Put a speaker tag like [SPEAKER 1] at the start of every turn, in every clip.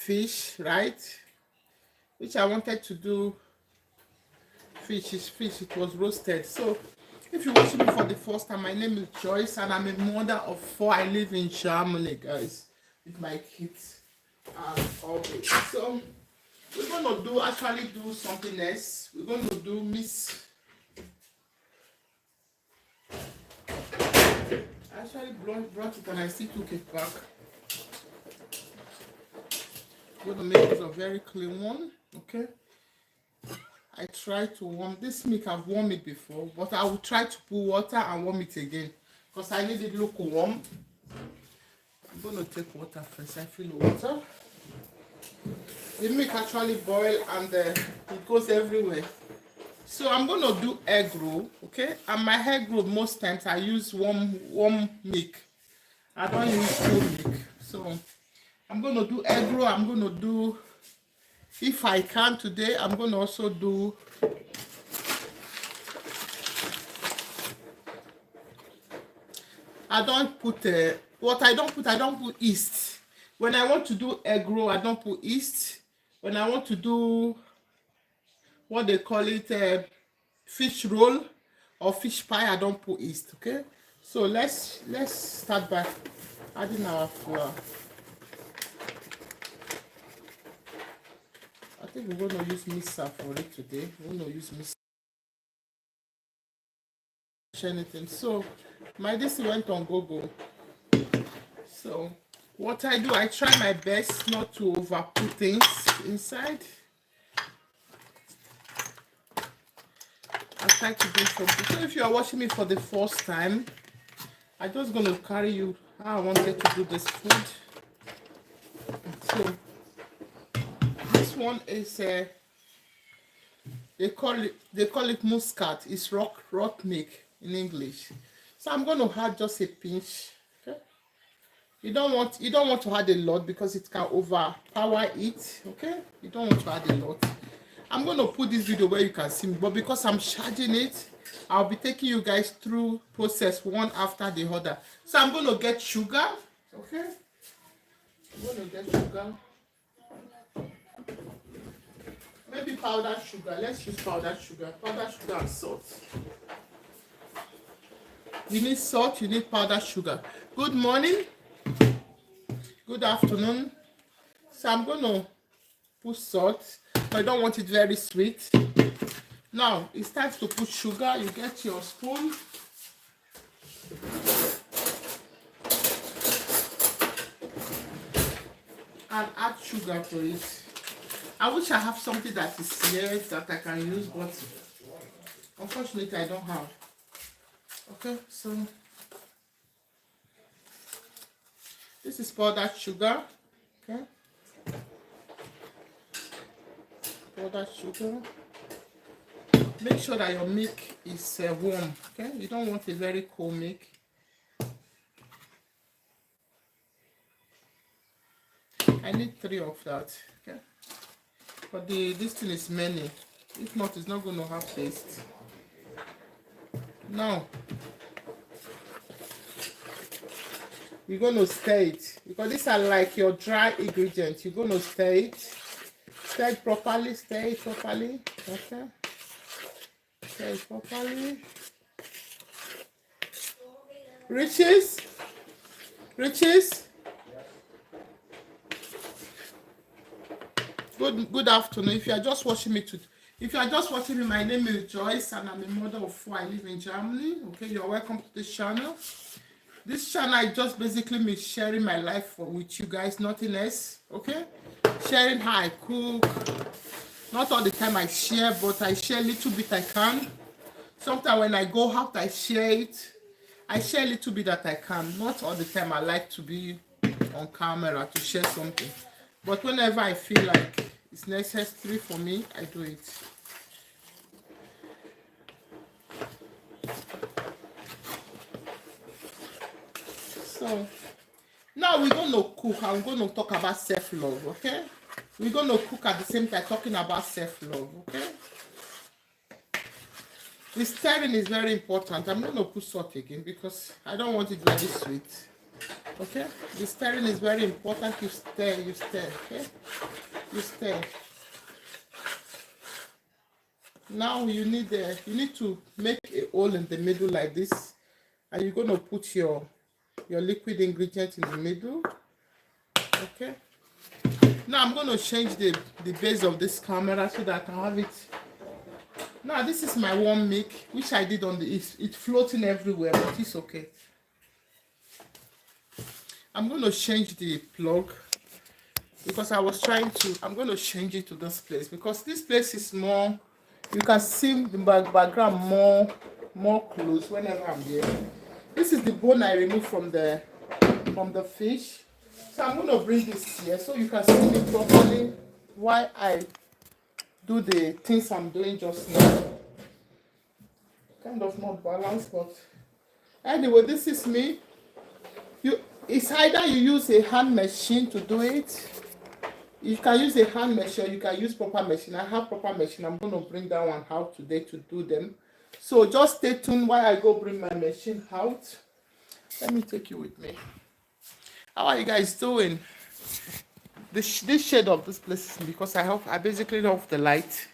[SPEAKER 1] fish, right? Which I wanted to do fish. It was roasted. So if you're watching me for the first time, my name is Joyce and I'm a mother of 4. I live in Germany, guys, with my kids and all this. So we're gonna do something else. We're gonna do Miss. I actually brought it and I still took it back. I'm gonna make this a very clean one, okay? I try to warm this milk. I've warmed it before, but I will try to put water and warm it again because I need it look warm. I'm gonna take water first. I fill the water. The milk actually boil and it goes everywhere. So I'm gonna do egg roll, okay? And my egg roll most times I use warm milk. I don't use cold milk. So I'm gonna do egg roll. I'm gonna do, if I can today, I'm gonna also do I don't put I don't put yeast. When I want to do egg roll, I don't put yeast. When I want to do what they call it, fish roll or fish pie, I don't put yeast. Okay, so let's start by adding our flour. I think we're going to use mixer for it today. We're going to use mixer. Anything. So this went on Google. So what I do, I try my best not to over put things inside. I try to do something. So if you are watching me for the first time, I'm just going to carry you how I wanted to do this food. So this one is they call it muscat. It's rock milk in English. So I'm going to add just a pinch. Okay, you don't want to add a lot because it can overpower it. Okay, you don't want to add a lot. I'm going to put this video where you can see me, but because I'm charging it, I'll be taking you guys through process one after the other. So I'm going to get sugar. Okay, I'm going to get sugar. Maybe powdered sugar. Let's use powdered sugar. Powdered sugar and salt. You need salt, you need powdered sugar. Good morning. Good afternoon. So I'm going to put salt. I don't want it very sweet. Now it's time to put sugar. You get your spoon. And add sugar to it. I wish I have something that is here that I can use, but unfortunately I don't have. Okay, so this is powdered sugar. Okay, powdered sugar. Make sure that your milk is warm. Okay, you don't want a very cold milk. I need 3 of that. Okay, but this thing is many. If not, it's not going to have taste. Now you're going to stir it because these are like your dry ingredients. You're going to stir it. Stir it properly. Stir it properly. Okay. Stir it properly. Riches. Good afternoon. If you are just watching me my name is Joyce and I'm a mother of 4. I live in Germany. Okay, you're welcome to this channel. This channel I just basically me sharing my life with you guys, nothing else. Okay, sharing how I cook. Not all the time I share, but I share a little bit I can. Sometimes when I go out, I share it. I share a little bit that I can. Not all the time I like to be on camera to share something. But whenever I feel like it's necessary for me, I do it. So now we're going to cook. I'm going to talk about self-love, okay? We're going to cook at the same time talking about self-love, okay? The stirring is very important. I'm going to put salt again because I don't want it very sweet. Okay, the stirring is very important. You stir, okay, you stir. Now you need to make a hole in the middle like this, and you're going to put your liquid ingredient in the middle. Okay, now I'm going to change the base of this camera so that I can have it. Now this is my warm milk, which I did on the it's floating everywhere, but it's okay. I'm going to change the plug because I'm going to change it to this place because this place is more, you can see the background more close whenever I'm here. This is the bone I removed from the fish. So I'm going to bring this here so you can see me properly while I do the things I'm doing just now. Kind of not balanced, but anyway, this is me. It's either you use a hand machine to do it. You can use a hand machine or you can use proper machine. I have proper machine. I'm going to bring that one out today to do them. So just stay tuned while I go bring my machine out. Let me take you with me. How are you guys doing? This shade of this place is because I basically off the light.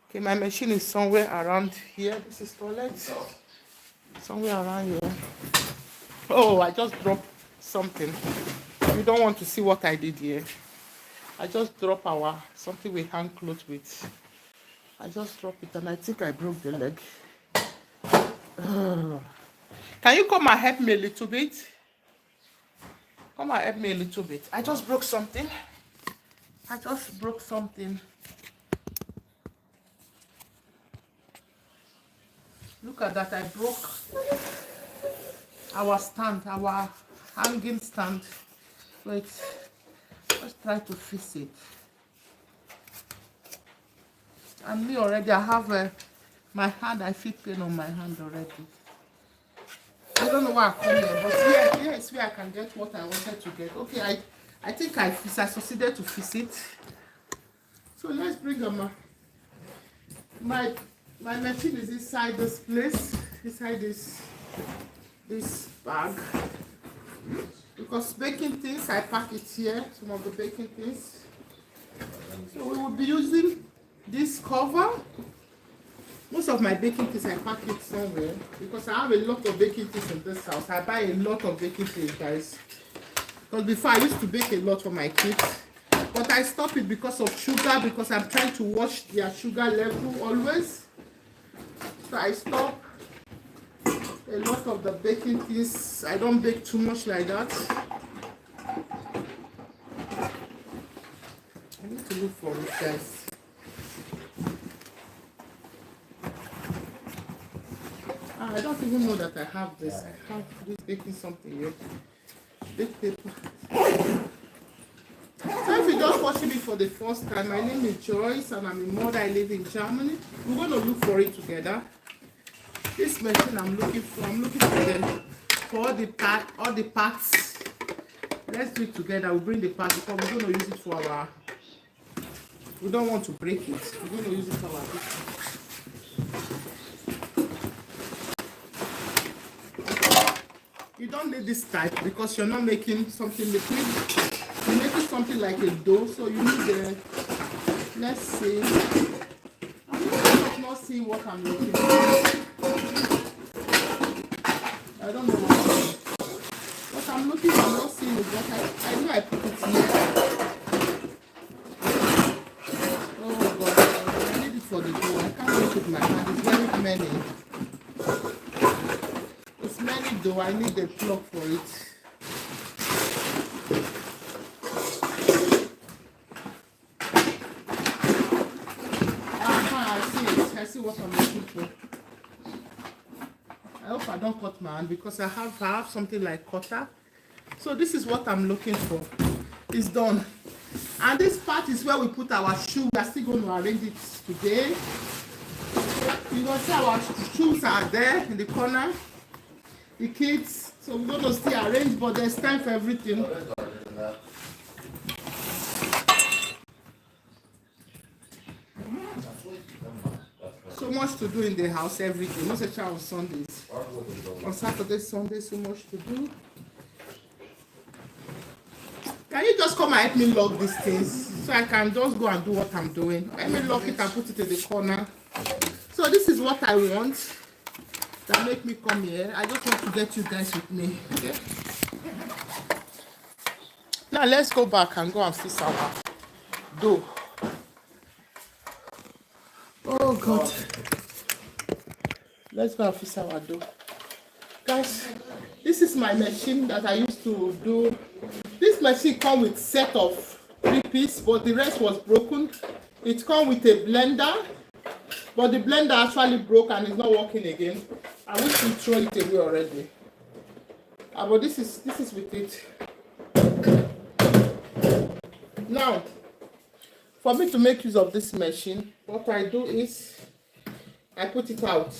[SPEAKER 1] Okay, my machine is somewhere around here. This is toilet. Somewhere around here. Oh, I just dropped something. You don't want to see what I did here. I just dropped something we hang clothes with. I just dropped it and I think I broke the leg. Can you come and help me a little bit? Come and help me a little bit. I just broke something. Look at that. I broke our stand, our hanging stand. Wait. Let's try to fix it. And me already, I have my hand, I feel pain on my hand already. I don't know why I come here, but here is where I can get what I wanted to get. Okay, I think I succeeded to fix it. So let's bring them. My machine is inside this place, inside this bag. Because baking things, I pack it here, some of the baking things. So we will be using this cover. Most of my baking things, I pack it somewhere because I have a lot of baking things in this house. I buy a lot of baking things, guys. Because before I used to bake a lot for my kids. But I stopped it because of sugar, because I'm trying to watch their sugar level always. So I stopped a lot of the baking things. I don't bake too much like that. I need to look for it, guys. I don't even know that I have this. I have this baking something here. Bake paper. So if you're just watching me for the first time, my name is Joyce and I'm a mother. I live in Germany. We're going to look for it together. This machine I'm looking for all the parts. Let's do it together. We'll bring the parts because we're going to use it for our. We don't want to break it. We're going to use it for our business. You don't need this type because you're not making something liquid. You're making something like a dough, so you need the. Let's see. I'm not seeing what I'm looking for. I don't know what I'm looking for. I'm not seeing it, but I know I put it here. Oh God, I need it for the dough. I can't make it with my hand. It's very many. It's many though. I need a plug for it. I see what I'm looking for. I hope I don't cut my hand because I have something like cutter. So this is what I'm looking for. It's done. And this part is where we put our shoe. We are still going to arrange it today. You can see our shoes are there in the corner. The kids. So we're going to still arrange, but there's time for everything. So much to do in the house every day. Not such on Sundays. On Saturday, Sunday, so much to do. just come and help me lock these things so I can just go and do what I'm doing? Let me lock it and put it in the corner. So this is what I want that make me come here. I just want to get you guys with me. Okay? Now let's go back and go and fix our dough. Oh God. Let's go and fix our dough. Guys, this is my machine that I used to do. This machine comes with set of 3 pieces, but the rest was broken. It comes with a blender, but the blender actually broke and is not working again. I wish we throw it away already. But this is with it. Now, for me to make use of this machine, what I do is I put it out.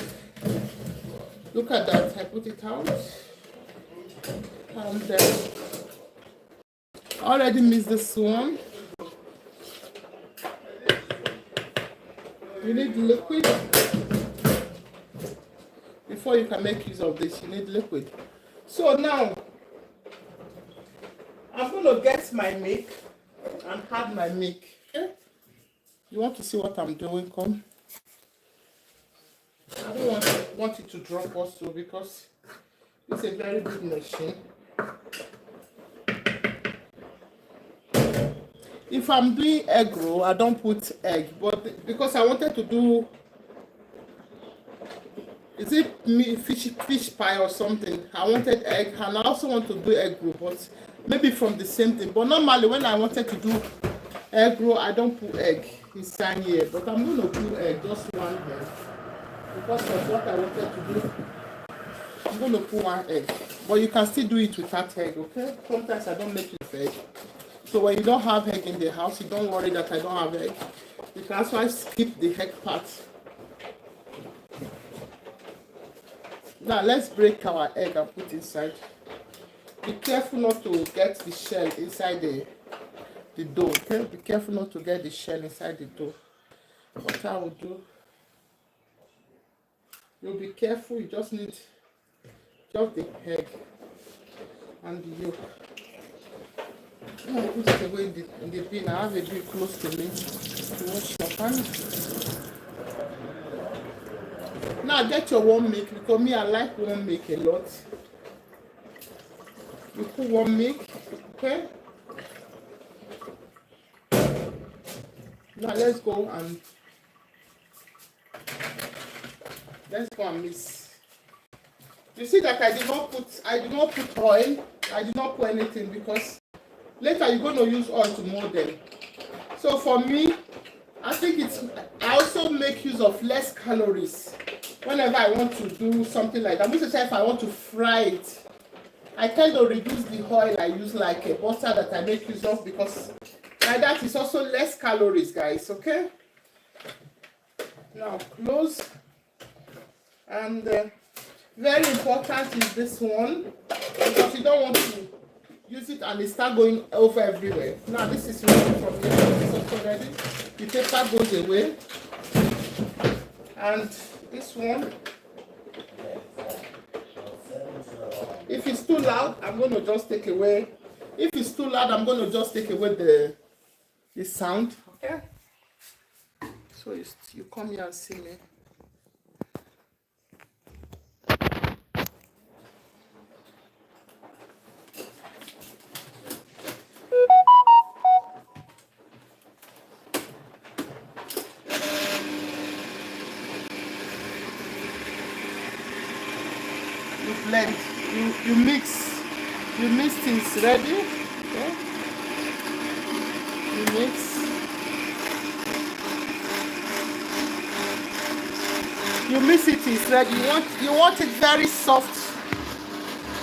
[SPEAKER 1] Look at that, I put it out. And I already mixed this one. You need liquid. Before you can make use of this, you need liquid. So now, I'm going to get my milk and add my milk. Okay? You want to see what I'm doing? Come. I don't want it to drop also because it's a very big machine. If I'm doing egg roll, I don't put egg, but because I wanted to do, is it fish pie or something? I wanted egg, and I also want to do egg roll, but maybe from the same thing. But normally when I wanted to do egg roll, I don't put egg inside here, but I'm going to put egg, just one egg. Because of what I wanted to do, I'm going to put one egg. But you can still do it without egg, okay? Sometimes I don't make it with egg. So when you don't have egg in the house, you don't worry that I don't have egg. You can also skip the egg part. Now let's break our egg and put inside. Be careful not to get the shell inside the dough, okay? Be careful not to get the shell inside the dough. What I will do, you'll be careful, you just need just the egg and the yolk. I'm going to put it away in the bin. I have a bin close to me to wash your hands. Now get your warm milk, because me I like warm milk a lot. You put warm milk, okay? Now let's go and mix. You see that I did not put oil. I did not put anything because later you're going to use oil to mold them. So for me, I think I also make use of less calories whenever I want to do something like that. Most of the time, if I want to fry it, I tend to reduce the oil I use, like a butter that I make use of, because like that is also less calories, guys. Okay. Now close, and very important is this one, because you don't want to use it and it start going over everywhere. Now this is ready from here. This is also ready. The paper goes away, and this one, if it's too loud, I'm going to just take away. If it's too loud, I'm going to just take away the sound. Okay. So you come here and see me. You blend, you mix things ready. Okay. You mix. You mix it, it's ready. You want it very soft.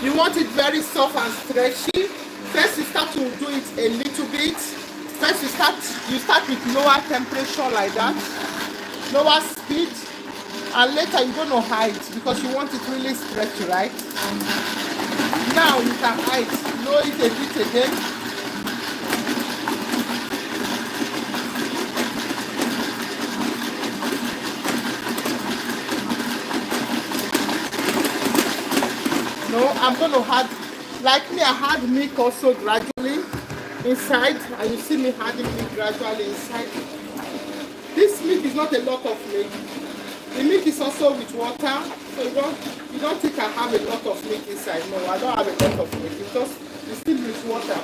[SPEAKER 1] You want it very soft and stretchy. First you start to do it a little bit. First you start with lower temperature like that, lower speed, and later you're going to hide because you want it really stretchy, right? Now you can hide, lower it a bit again. No, I'm going to add, like me, I add milk also gradually. inside, and you see me adding milk gradually inside. This milk is not a lot of milk. The milk is also with water, so you don't think I have a lot of milk inside. No, I don't have a lot of milk. It's still with water.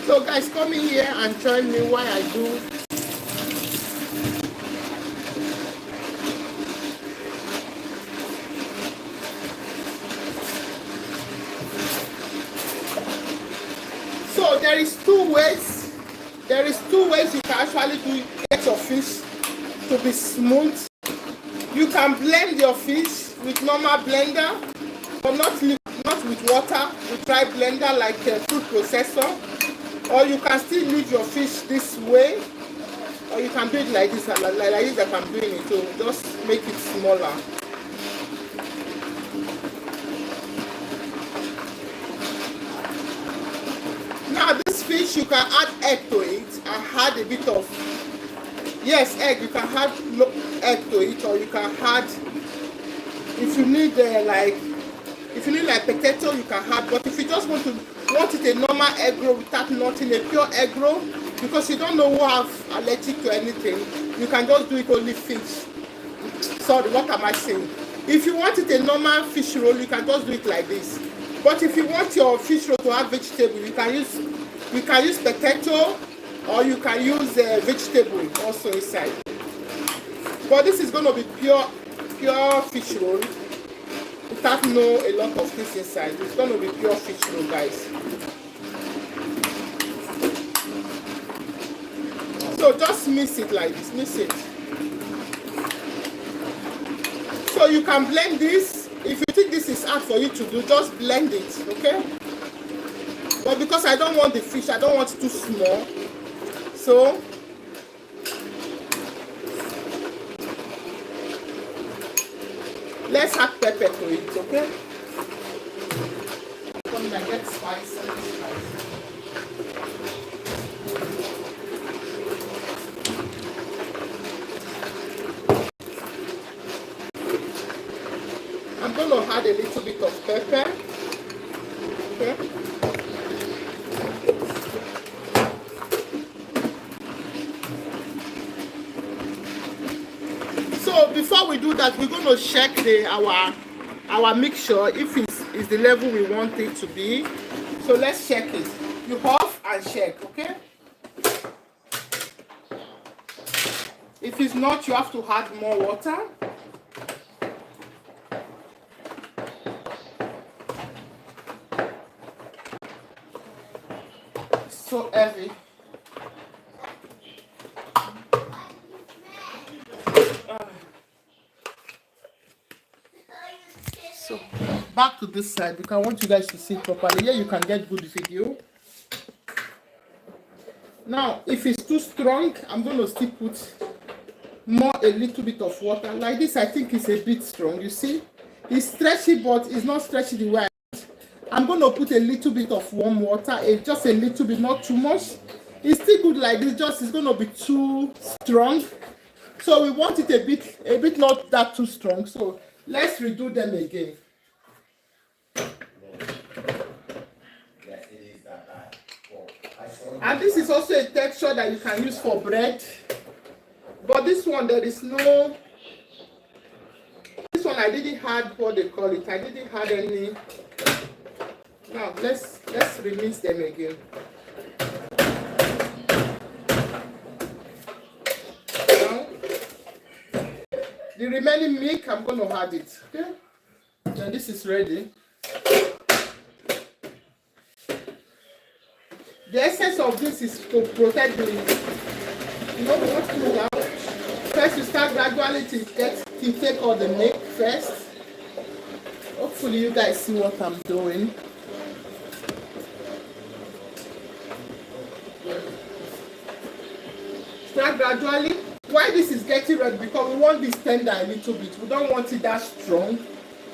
[SPEAKER 1] So guys, come in here and join me while I do. So there is two ways. There is two ways you can actually get your fish to be smooth. You can blend your fish with normal blender, but not with water. You try blender like a food processor, or you can still leave your fish this way, or you can do it like this, like I'm doing it. So just make it smaller. Now this fish, you can add egg to it and add a bit of, yes, egg. You can add egg to it, or you can add, if you need like potato, you can add. But if you just want it a normal egg roll without nothing, a pure egg roll, because you don't know who have allergic to anything, you can just do it only fish. Sorry, what am I saying? If you want it a normal fish roll, you can just do it like this. But if you want your fish roll to have vegetable, you can use potato, or you can use vegetable also inside. But this is going to be pure fish roll without a lot of things inside. It's going to be pure fish roll, guys. So just mix it like this, mix it. So you can blend this. If you think this is hard for you to do, just blend it, okay? But because I don't want the fish, I don't want it too small, so let's add pepper to it, okay? Come and get spice. I'm going to add a little bit of pepper, okay? So before we do that, we're going to check our mixture if it's the level we want it to be. So let's check it. You off and check, okay? If it's not, you have to add more water. So heavy. So back to this side because I want you guys to see properly. Here you can get good video. Now if it's too strong, I'm going to still put a little bit of water. Like this, I think it's a bit strong. You see, it's stretchy, but it's not stretchy the way I'm going to put a little bit of warm water, just a little bit, not too much. It's still good like this, just it's going to be too strong. So we want it a bit not that too strong. So let's redo them again. And this is also a texture that you can use for bread. But this one, there is no... This one I didn't add what they call it. I didn't add any... Now let's remix them again. Now the remaining milk, I'm going to add it. Okay. Then this is ready. The essence of this is to protect the. You know what to do now. First, you start gradually to take all the milk first. Hopefully, you guys see what I'm doing. Start gradually. Why this is getting red? Because we want this tender a little bit. We don't want it that strong,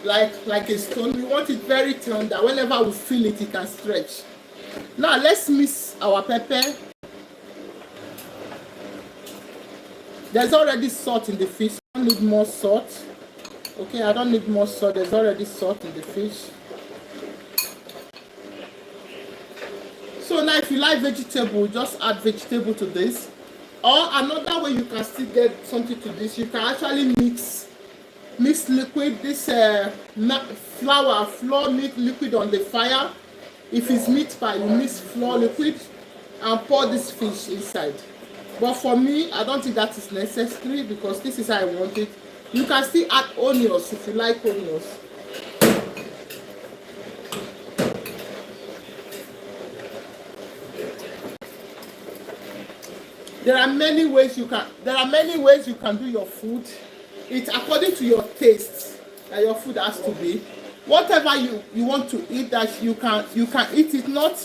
[SPEAKER 1] like a stone. We want it very tender. Whenever we feel it, it can stretch. Now let's mix our pepper. There's already salt in the fish. I don't need more salt. Okay, I don't need more salt. There's already salt in the fish. So now if you like vegetable, just add vegetable to this. Or another way you can still get something to this, you can actually mix liquid, this flour liquid on the fire. If it's meat pie, you mix flour liquid and pour this fish inside. But for me, I don't think that is necessary because this is how I want it. You can still add onions if you like onions. There are many ways you can do your food. It's according to your taste that your food has to be. Whatever you want to eat, that you can eat it. Not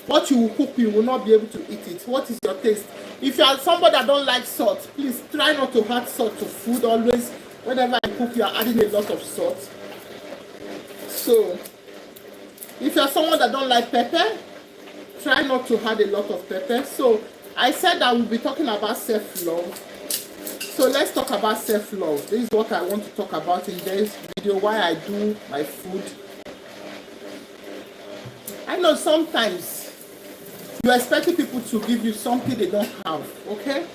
[SPEAKER 1] what you will cook, you will not be able to eat it. What is your taste? If you are somebody that don't like salt, please try not to add salt to food. Always, whenever you cook, you are adding a lot of salt. So, if you are someone that don't like pepper, try not to add a lot of pepper. So, I said that we'll be talking about self-love. So let's talk about self-love. This is what I want to talk about in this video, why I do my food. I know sometimes you're expecting people to give you something they don't have, okay?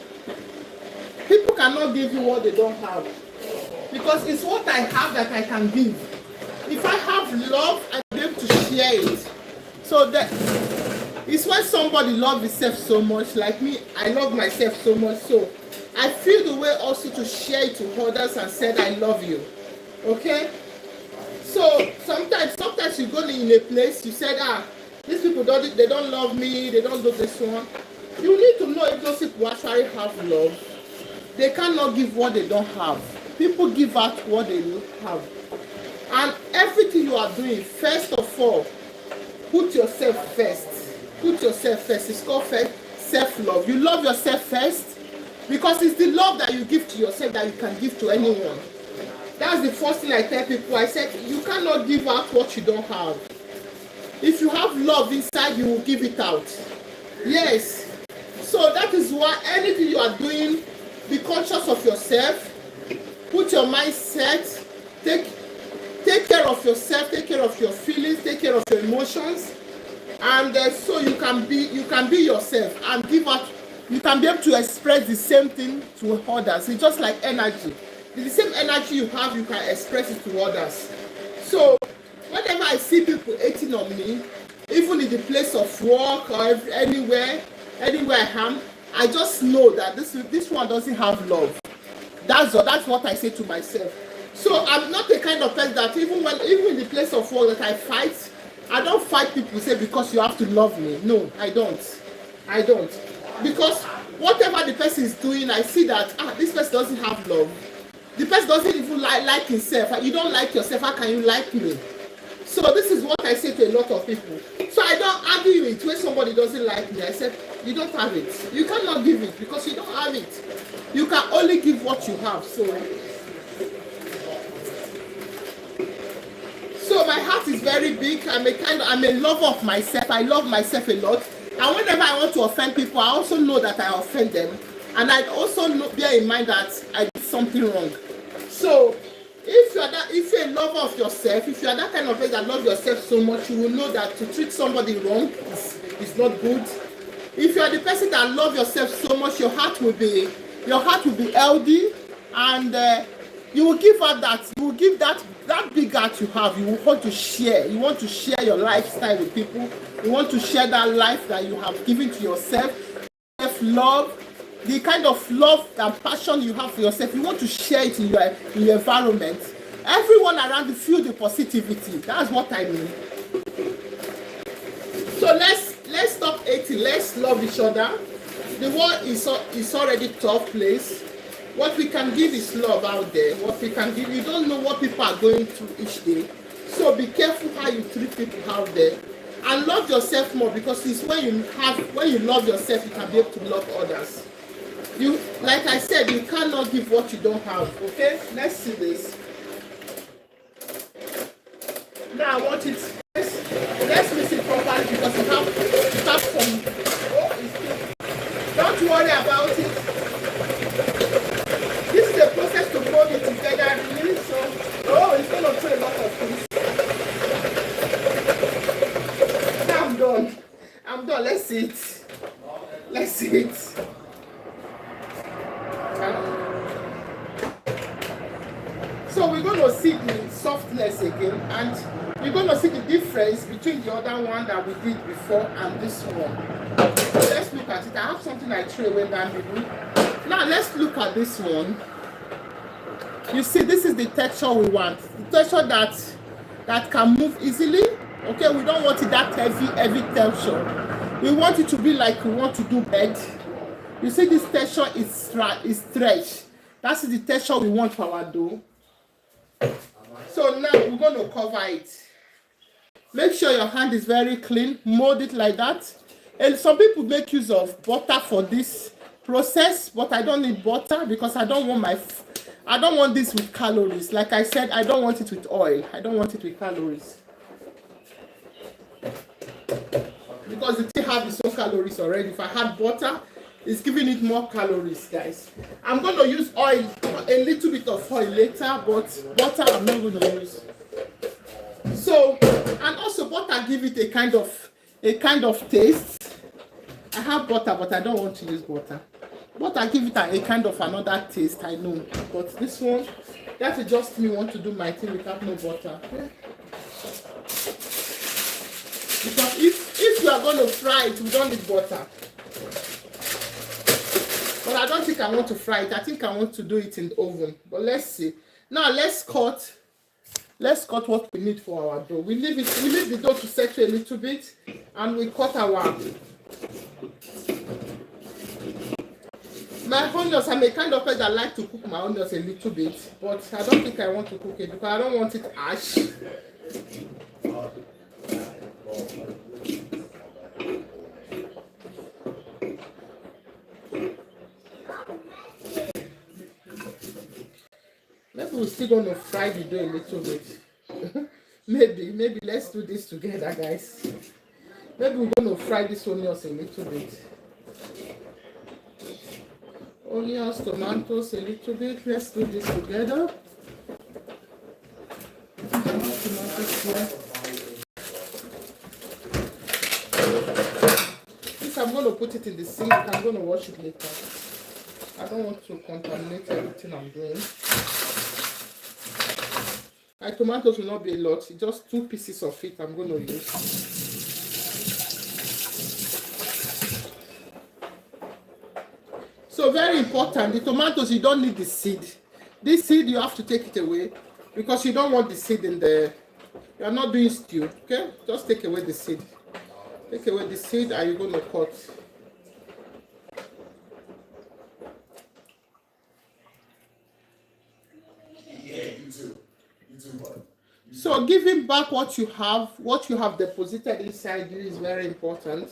[SPEAKER 1] People cannot give you what they don't have. Because it's what I have that I can give. If I have love, I'll be able to share it. So that it's when somebody loves himself so much, like me, I love myself so much, so I feel the way also to share it to others and said I love you. Okay? So sometimes you go in a place, you said, these people they don't love me, they don't do this one. You need to know if those people actually have love. They cannot give what they don't have. People give out what they have. And everything you are doing, first of all, put yourself first. Put yourself first. It's called self-love. You love yourself first. Because it's the love that you give to yourself that you can give to anyone. That's the first thing I tell people. I said, you cannot give out what you don't have. If you have love inside, you will give it out. Yes. So that is why anything you are doing, be conscious of yourself. Put your mindset. Take care of yourself. Take care of your feelings. Take care of your emotions. And so you can be yourself and give out. You can be able to express the same thing to others. It's just like energy. The same energy you have, you can express it to others. So, whenever I see people hating on me, even in the place of work or anywhere I am, I just know that this one doesn't have love. That's what I say to myself. So, I'm not the kind of person that even in the place of work that I don't fight people say because you have to love me. No, I don't. Because whatever the person is doing, I see that this person doesn't have love. The person doesn't even like himself. You don't like yourself, how can you like me? So this is what I say to a lot of people. So I don't argue it when somebody doesn't like me. I said, you don't have it. You cannot give it because you don't have it. You can only give what you have. So my heart is very big. I'm a lover of myself. I love myself a lot. And whenever I want to offend people, I also know that I offend them. And I also bear in mind that I did something wrong. So, if you're a lover of yourself, if you are that kind of person that love yourself so much, you will know that to treat somebody wrong is not good. If you are the person that love yourself so much, your heart will be healthy, and you will give out that big heart you have. You want to share. You want to share your lifestyle with people. You want to share that life that you have given to yourself. Self-love, the kind of love and passion you have for yourself. You want to share it in your environment. Everyone around you feel the positivity. That's what I mean. So let's stop hating. Let's love each other. The world is already a tough place. What we can give is love out there. What we can give, you don't know what people are going through each day. So be careful how you treat people out there. And love yourself more, because it's when you love yourself, you can be able to love others. Like I said, you cannot give what you don't have. Okay? Let's see this. Now I want it. Let's mix it properly because you have some. Don't worry about it. see it. Let's see it. So we're going to see the softness again, and we're going to see the difference between the other one that we did before and this one. So let's look at it. I have something I threw away down below. Now let's look at this one. You see, this is the texture we want. The texture that can move easily. Okay, we don't want it that heavy texture. We want it to be like we want to do bed. You see, this texture is stretched. That's the texture we want for our dough. So now we're going to cover it. Make sure your hand is very clean. Mold it like that. And some people make use of butter for this process, but I don't need butter because I don't want this with calories. Like I said, I don't want it with oil. I don't want it with calories. Because it still has its own calories already. If I had butter, it's giving it more calories, guys. I'm going to use oil, a little bit of oil later, but butter I'm not going to use. So, and also butter give it a kind of taste. I have butter, but I don't want to use butter. Butter give it a kind of another taste, I know. But this one, that's just me want to do my thing without no butter. Okay? Because if you are going to fry it, we don't need butter. But I don't think I want to fry it. I think I want to do it in the oven. But let's see. Now let's cut what we need for our dough. We leave the dough to settle a little bit, and we cut my onions. I'm a kind of person that like to cook my onions a little bit, but I don't think I want to cook it because I don't want it ash. Maybe we're still going to fry the dough a little bit. maybe let's do this together, guys. Maybe we're going to fry these onions a little bit. Onions, tomatoes a little bit. Let's do this together. Tomatoes here. This I'm going to put it in the sink. I'm going to wash it later. I don't want to contaminate everything I'm doing. My tomatoes will not be a lot. It's just 2 pieces of it I'm going to use. So very important, the tomatoes, you don't need the seed. This seed, you have to take it away because you don't want the seed in there. You are not doing stew, okay? Just take away the seed. Take away the seed and you're going to cut. So giving back what you have deposited inside you is very important.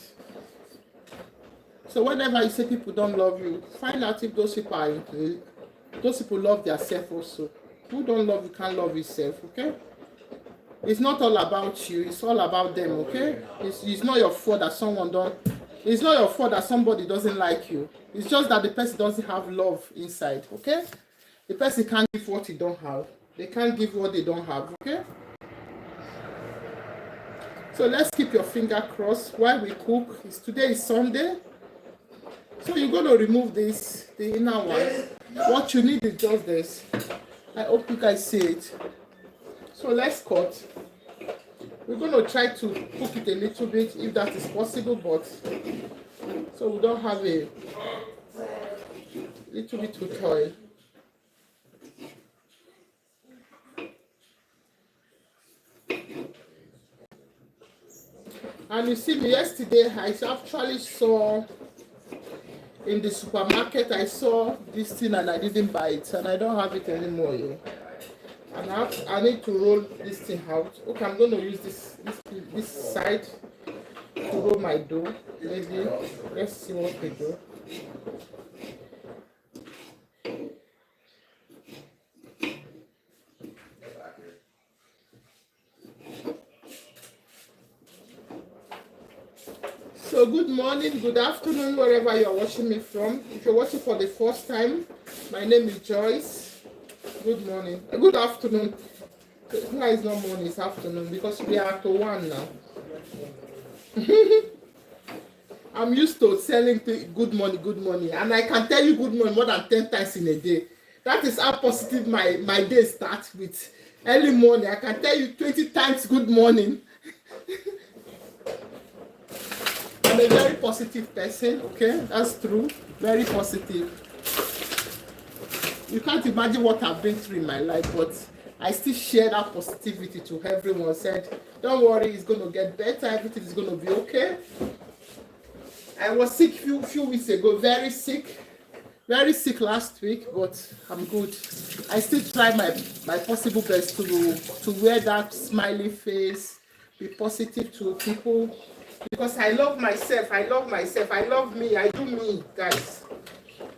[SPEAKER 1] So whenever you say people don't love you, find out if those people are into it. Those people love themselves also. Who don't love you can't love yourself, okay? It's not all about you, it's all about them, okay? It's not your fault that it's not your fault that somebody doesn't like you. It's just that the person doesn't have love inside, okay? The person can't give what he don't have. They can't give what they don't have, okay? So let's keep your finger crossed while we cook. Today is Sunday. So you're going to remove this, the inner one. What you need is just this. I hope you guys see it. So let's cut. We're going to try to cook it a little bit if that is possible, but so we don't have a little bit with oil. And you see me yesterday, I actually saw in the supermarket, I saw this thing and I didn't buy it, and I don't have it anymore. Yeah. And I need to roll this thing out. Okay, I'm going to use this side to roll my dough. Maybe let's see what we do. So good morning, good afternoon, wherever you're watching me from. If you're watching for the first time, my name is Joyce. Good morning. Good afternoon. No, it's not morning, it's afternoon because we are to 1 now. I'm used to selling good money, and I can tell you good money more than 10 times in a day. That is how positive my day starts with. Early morning, I can tell you 20 times good morning. I'm a very positive person, okay? That's true. Very positive. You can't imagine what I've been through in my life, but I still share that positivity to everyone. Said, don't worry, it's going to get better. Everything is going to be okay. I was sick few weeks ago, very sick last week, but I'm good. I still try my possible best to wear that smiley face, be positive to people, because I love myself. I love me. I do me, guys.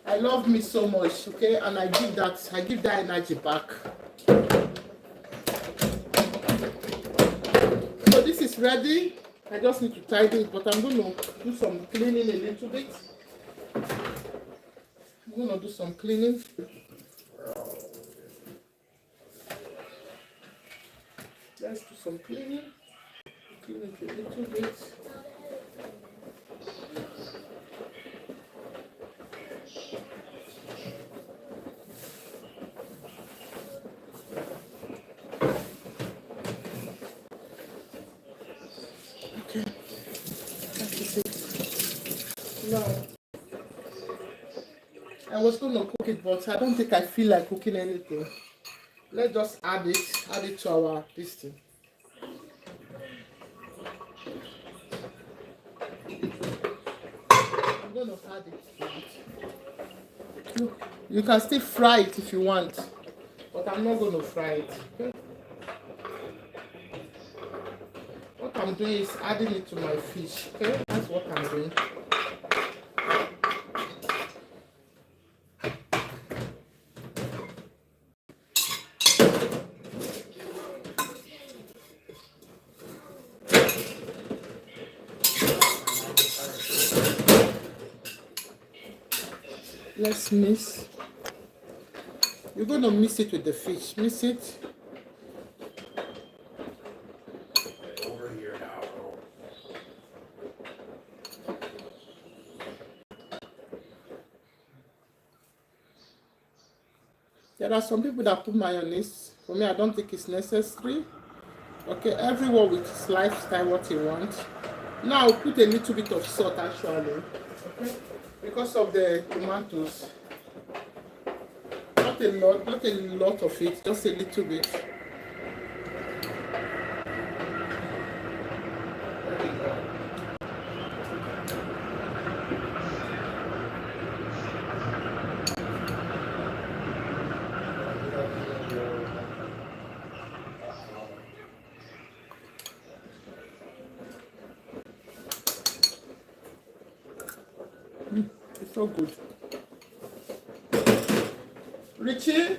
[SPEAKER 1] I love me so much, okay? And I give that energy back. So this is ready. I just need to tidy it, but I'm going to do some cleaning a little bit. I'm going to do some cleaning. Let's do some cleaning. Clean it a little bit. Okay. That is it. Now, I was going to cook it, but I don't think I feel like cooking anything. Let's just add it to our this thing. I'm going to add it. You can still fry it if you want, but I'm not going to fry it. Okay? What I'm doing is adding it to my fish. Okay, that's what I'm doing. Let's mix. You're going to mix it with the fish. Mix it.
[SPEAKER 2] Over here now.
[SPEAKER 1] There are some people that put mayonnaise. For me, I don't think it's necessary. Okay, everyone with his lifestyle, what he wants. Now I'll put a little bit of salt actually. Okay, because of the tomatoes. Not a lot of it, just a little bit. It's so good. Richie,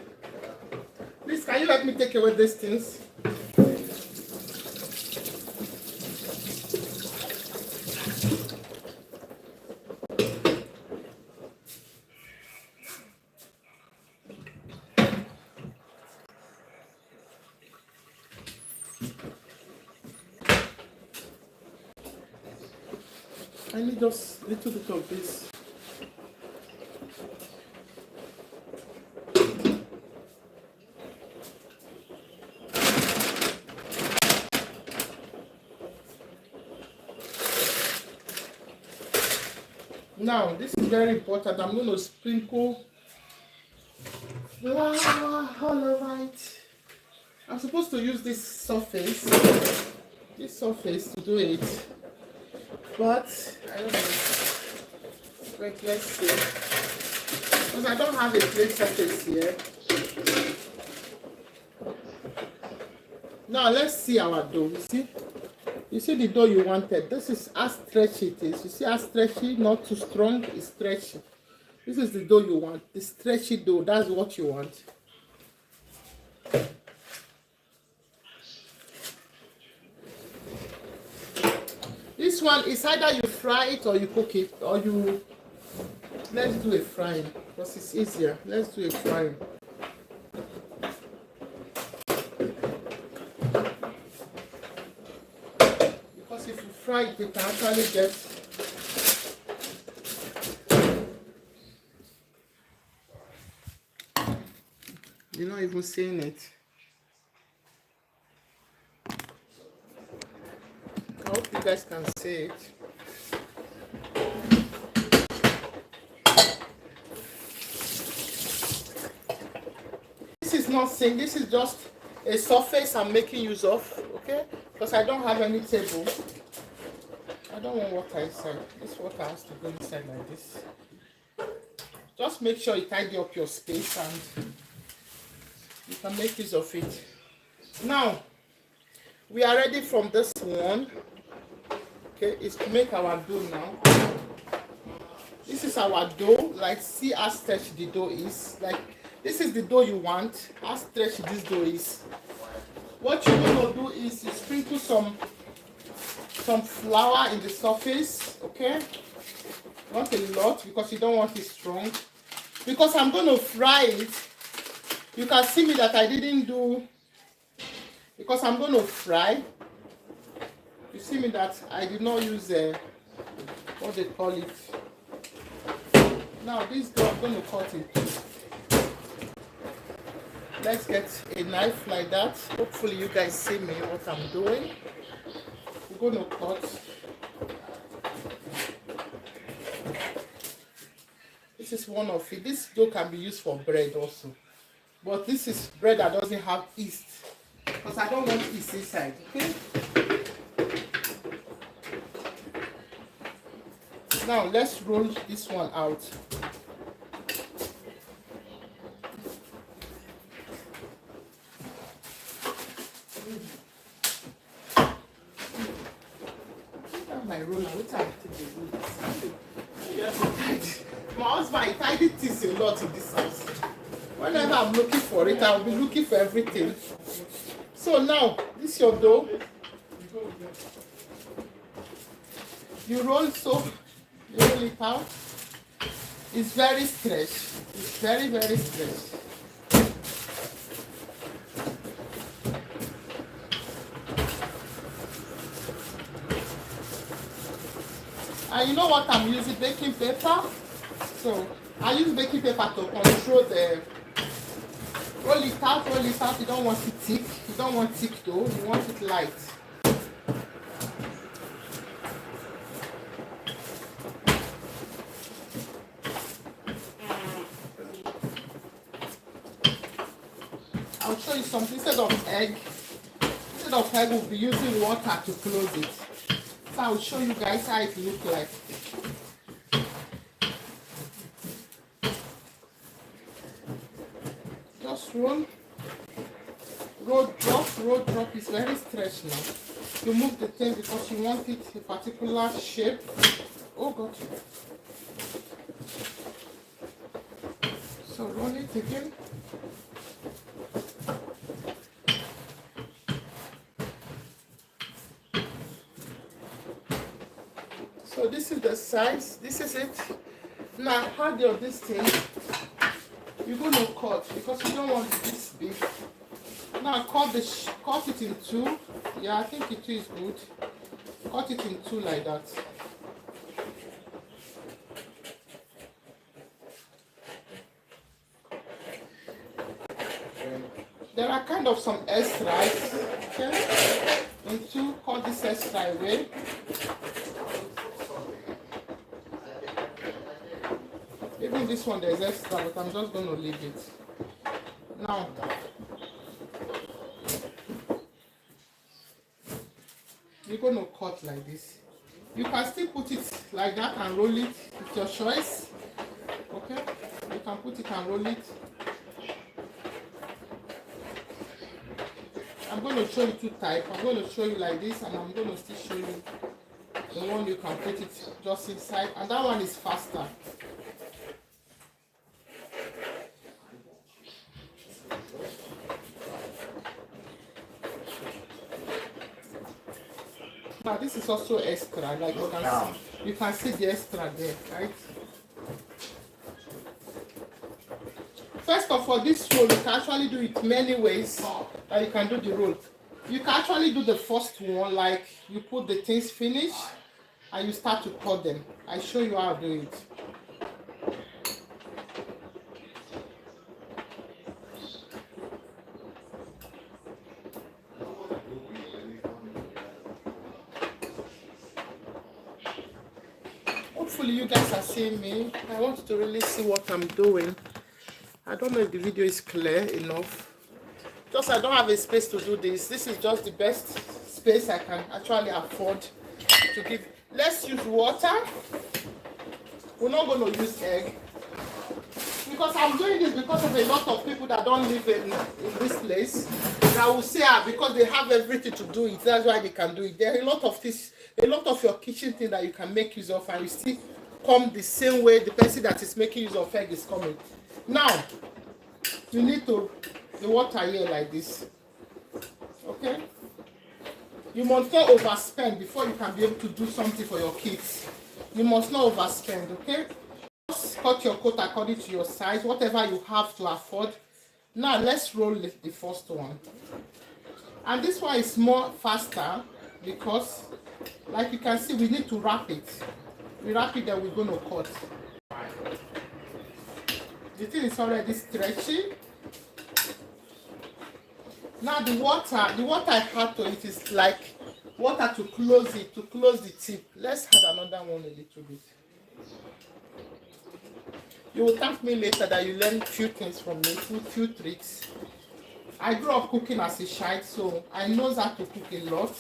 [SPEAKER 1] please can you let me take away these things? I need just a little bit of this. Now, this is very important. I'm going to sprinkle flour all over it. I'm supposed to use this surface to do it, but I don't know. Wait, let's see. Because I don't have a flat surface here. Now, let's see our dough. You see the dough you wanted. This is how stretchy it is. You see how stretchy, not too strong, it's stretchy. This is the dough you want. The stretchy dough, that's what you want. This one is either you fry it or you cook it, or you... Let's do a frying because it's easier. Let's do a frying. If you fry it, you can actually get You're not even seeing it. I hope you guys can see it. This is not sink, this is just a surface I'm making use of, okay? Because I don't have any table. I don't want water inside. This water has to go inside like this. Just make sure you tidy up your space and you can make use of it. Now, we are ready from this one. Okay, it's to make our dough now. This is our dough. Like, see how stretchy the dough is. Like, this is the dough you want. How stretchy this dough is. What you're going to do is you sprinkle some flour in the surface. Okay, not a lot because you don't want it strong. Because I'm going to fry it. You can see me that I didn't do, because I'm going to fry. You see me that I did not use what they call it. Now this dough I'm going to cut it. Let's get a knife like that. Hopefully you guys see me what I'm doing. We're going to cut. This is one of it. This dough can be used for bread also. But this is bread that doesn't have yeast. Because I don't want yeast inside, okay? Now let's roll this one out. My roller, what time did you do? My husband tidied things a lot in this house. Whenever I'm looking for it, I'll be looking for everything. So now, this is your dough. You roll it out. It's very stretched. It's very, very stretched. And you know what I'm using? Baking paper. So I use baking paper to control the roll it out. You don't want it thick. You don't want thick dough. You want it light. I'll show you something. Instead of egg, we'll be using water to close it. So I'll show you guys how it looks like. Just roll, drop. It's very stretched now. You move the thing because you want it a particular shape. Oh God. So roll it again. So this is the size. This is it. Now, how do this thing? You're going to cut because you don't want it this big. Now cut it in two. Yeah, I think it is good. Cut it in two like that. There are kind of some extras. Okay? In two, cut this extra away. Even this one there's extra, but I'm just going to leave it. Now, you're going to cut like this. You can still put it like that and roll it. It's your choice. Okay? You can put it and roll it. I'm going to show you two types. I'm going to show you like this, and I'm going to still show you the one you can put it just inside. And that one is faster. Now this is also extra, like you can see the extra there, right? First of all, this roll, you can actually do it many ways that you can do the roll. You can actually do the first one, like you put the things finish and you start to cut them. I show you how to do it. Hopefully you guys are seeing me. I want to really see what I'm doing. I don't know if the video is clear enough. Just I don't have a space to do this. This is just the best space I can actually afford to give. Let's use water. We're not going to use egg. Because I'm doing this because of a lot of people that don't live in this place. That will say, because they have everything to do it, that's why they can do it. There are a lot of this, a lot of your kitchen thing that you can make use of, and you still come the same way the person that is making use of egg is coming. Now, you need to the water here like this. Okay? You must not overspend before you can be able to do something for your kids. You must not overspend, okay? Just cut your coat according to your size, whatever you have to afford. Now let's roll the first one. And this one is more faster because, like you can see, we need to wrap it. We wrap it, then we're going to cut. The thing is already stretchy. Now the water I had to it is like water to close it, to close the tip. Let's add another one a little bit. You will thank me later that you learn few things from me, few tricks. I grew up cooking as a child, so I know how to cook a lot.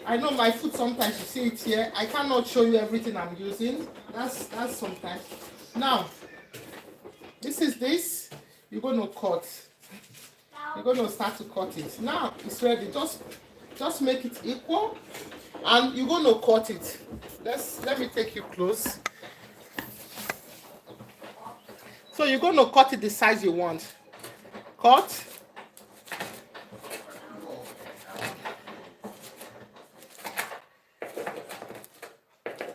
[SPEAKER 1] I know my food sometimes, you see it here, I cannot show you everything I'm using. That's sometimes. Now, this, you're going to cut. You're going to start to cut it. Now it's ready. Just make it equal, and you're going to cut it. Let me take you close. So you're going to cut it the size you want. Cut.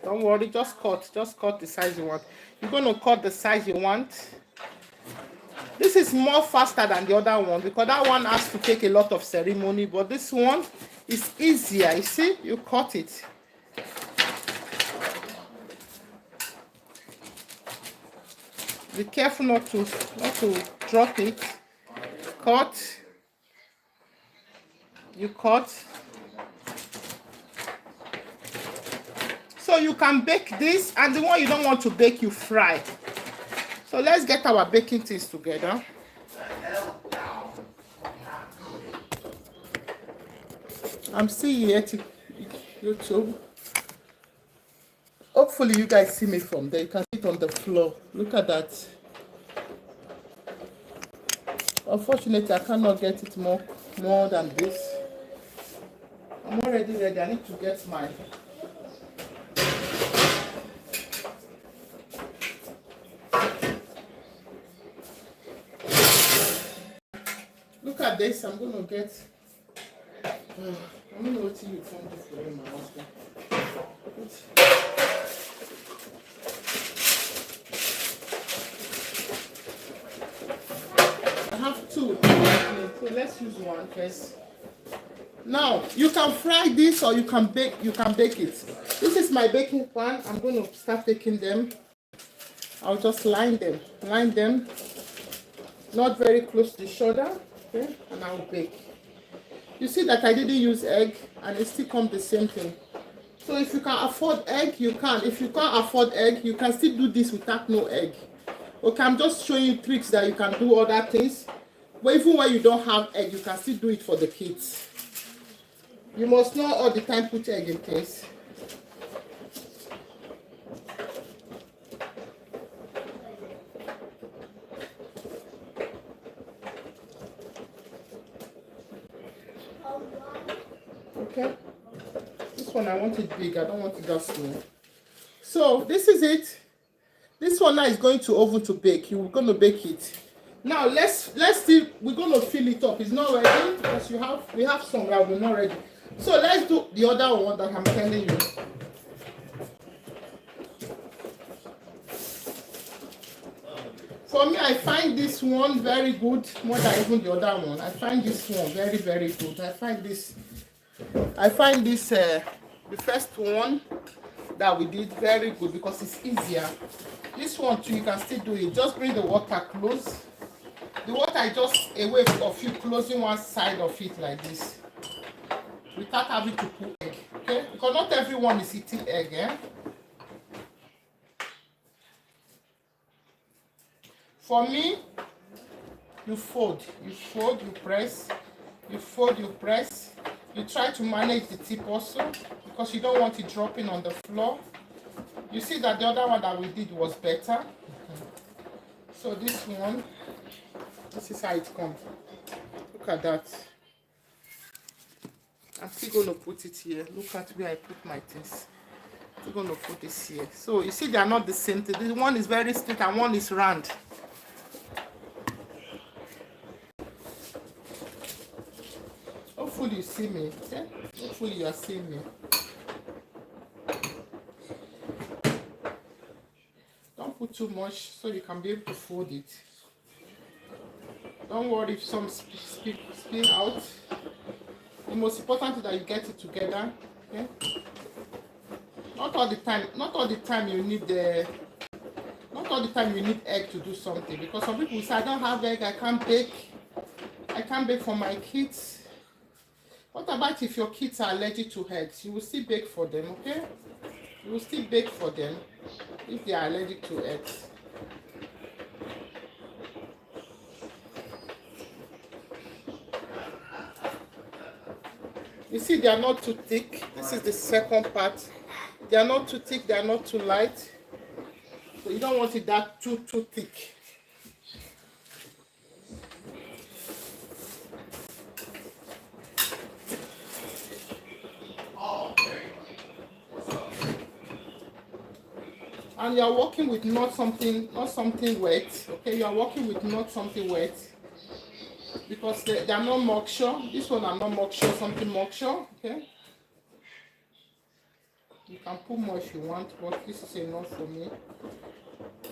[SPEAKER 1] Don't worry, just cut the size you want. You're going to cut the size you want. This is more faster than the other one because that one has to take a lot of ceremony, but this one is easier. You see, you cut it. Be careful not to drop it. Cut. You cut. So you can bake this, and the one you don't want to bake, you fry. So let's get our baking things together. I'm still here to YouTube. Hopefully you guys see me from there. You can see it on the floor. Look at that. Unfortunately, I cannot get it more than this. I'm already ready. I need to get my... Look at this. I'm going to get... I don't know what you can do for them, my husband. I have two, so let's use one first. Now you can fry this or you can bake it. This is my baking pan. I'm going to start taking them. I'll just line them not very close to the shoulder, okay, and I'll bake. You see that I didn't use egg, and it still comes the same thing. So if you can afford egg, you can. If you can't afford egg, you can still do this without no egg. Okay, I'm just showing you tricks that you can do other things. But even when you don't have egg, you can still do it for the kids. You must not all the time put egg in things. Okay, this one I want it big. I don't want it that small. So this is it. This one now is going to oven to bake. You're going to bake it. Now let's see. We're going to fill it up. It's not ready because we have some that we're not ready. So let's do the other one that I'm telling you. For me, I find this one very good more than even the other one. I find this one very, very good. I find this the first one that we did very good because it's easier. This one too, you can still do it. Just bring the water close. The water is just away of you closing one side of it like this without having to put egg. Okay, because not everyone is eating egg, eh? For me, you fold, you press, you fold, you press. You try to manage the tip also because you don't want it dropping on the floor. You see that the other one that we did was better. So this one, this is how it comes. Look at that. I'm still going to put it here. Look at where I put my things. I'm still going to put this here. So you see they are not the same thing. This one is very straight and one is round. Hopefully you see me, okay? Hopefully you are seeing me. Don't put too much so you can be able to fold it. Don't worry if some spill out. The most important is that you get it together, okay? Not all the time you need egg to do something, because some people say I don't have egg, I can't bake for my kids. What about if your kids are allergic to eggs? You will still bake for them, okay? You will still bake for them if they are allergic to eggs. You see, they are not too thick. This is the second part. They are not too thick, they are not too light. So you don't want it that too thick. And you are working with not something wet, okay? You are working with not something wet, because they are not moisture. This one are not moisture, something moisture, okay? You can put more if you want, but this is enough for me,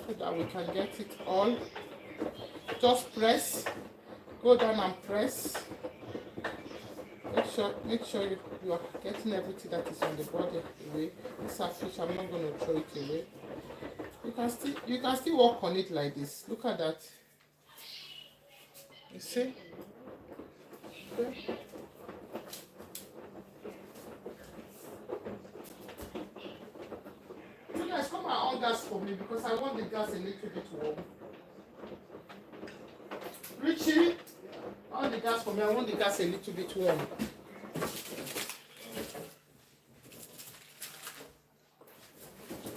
[SPEAKER 1] so that we can get it all. Just press, go down and press. Make sure you are getting everything that is on the body away. This is fish, I'm not going to throw it away. You can still work on it like this. Look at that. You see? Okay. So guys, come and on gas for me, because I want the gas a little bit warm. Richie, on the gas for me. I want the gas a little bit warm.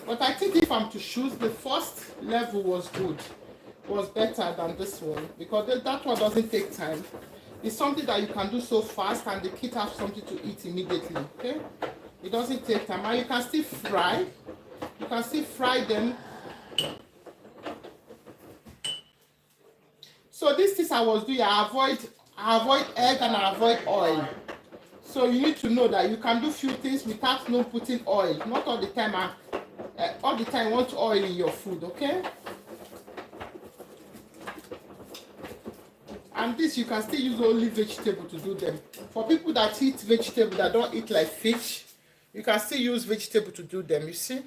[SPEAKER 1] But I think if I'm to choose, the first level was good, was better than this one, because that one doesn't take time. It's something that you can do so fast and the kids have something to eat immediately, okay? It doesn't take time, and you can still fry. You can still fry them. So these things I was doing, I avoid egg and I avoid oil. So you need to know that you can do few things without not putting oil. Not all the time. All the time you want oil in your food, okay? And this you can still use only vegetable to do them. For people that eat vegetable, that don't eat like fish, you can still use vegetable to do them, you see?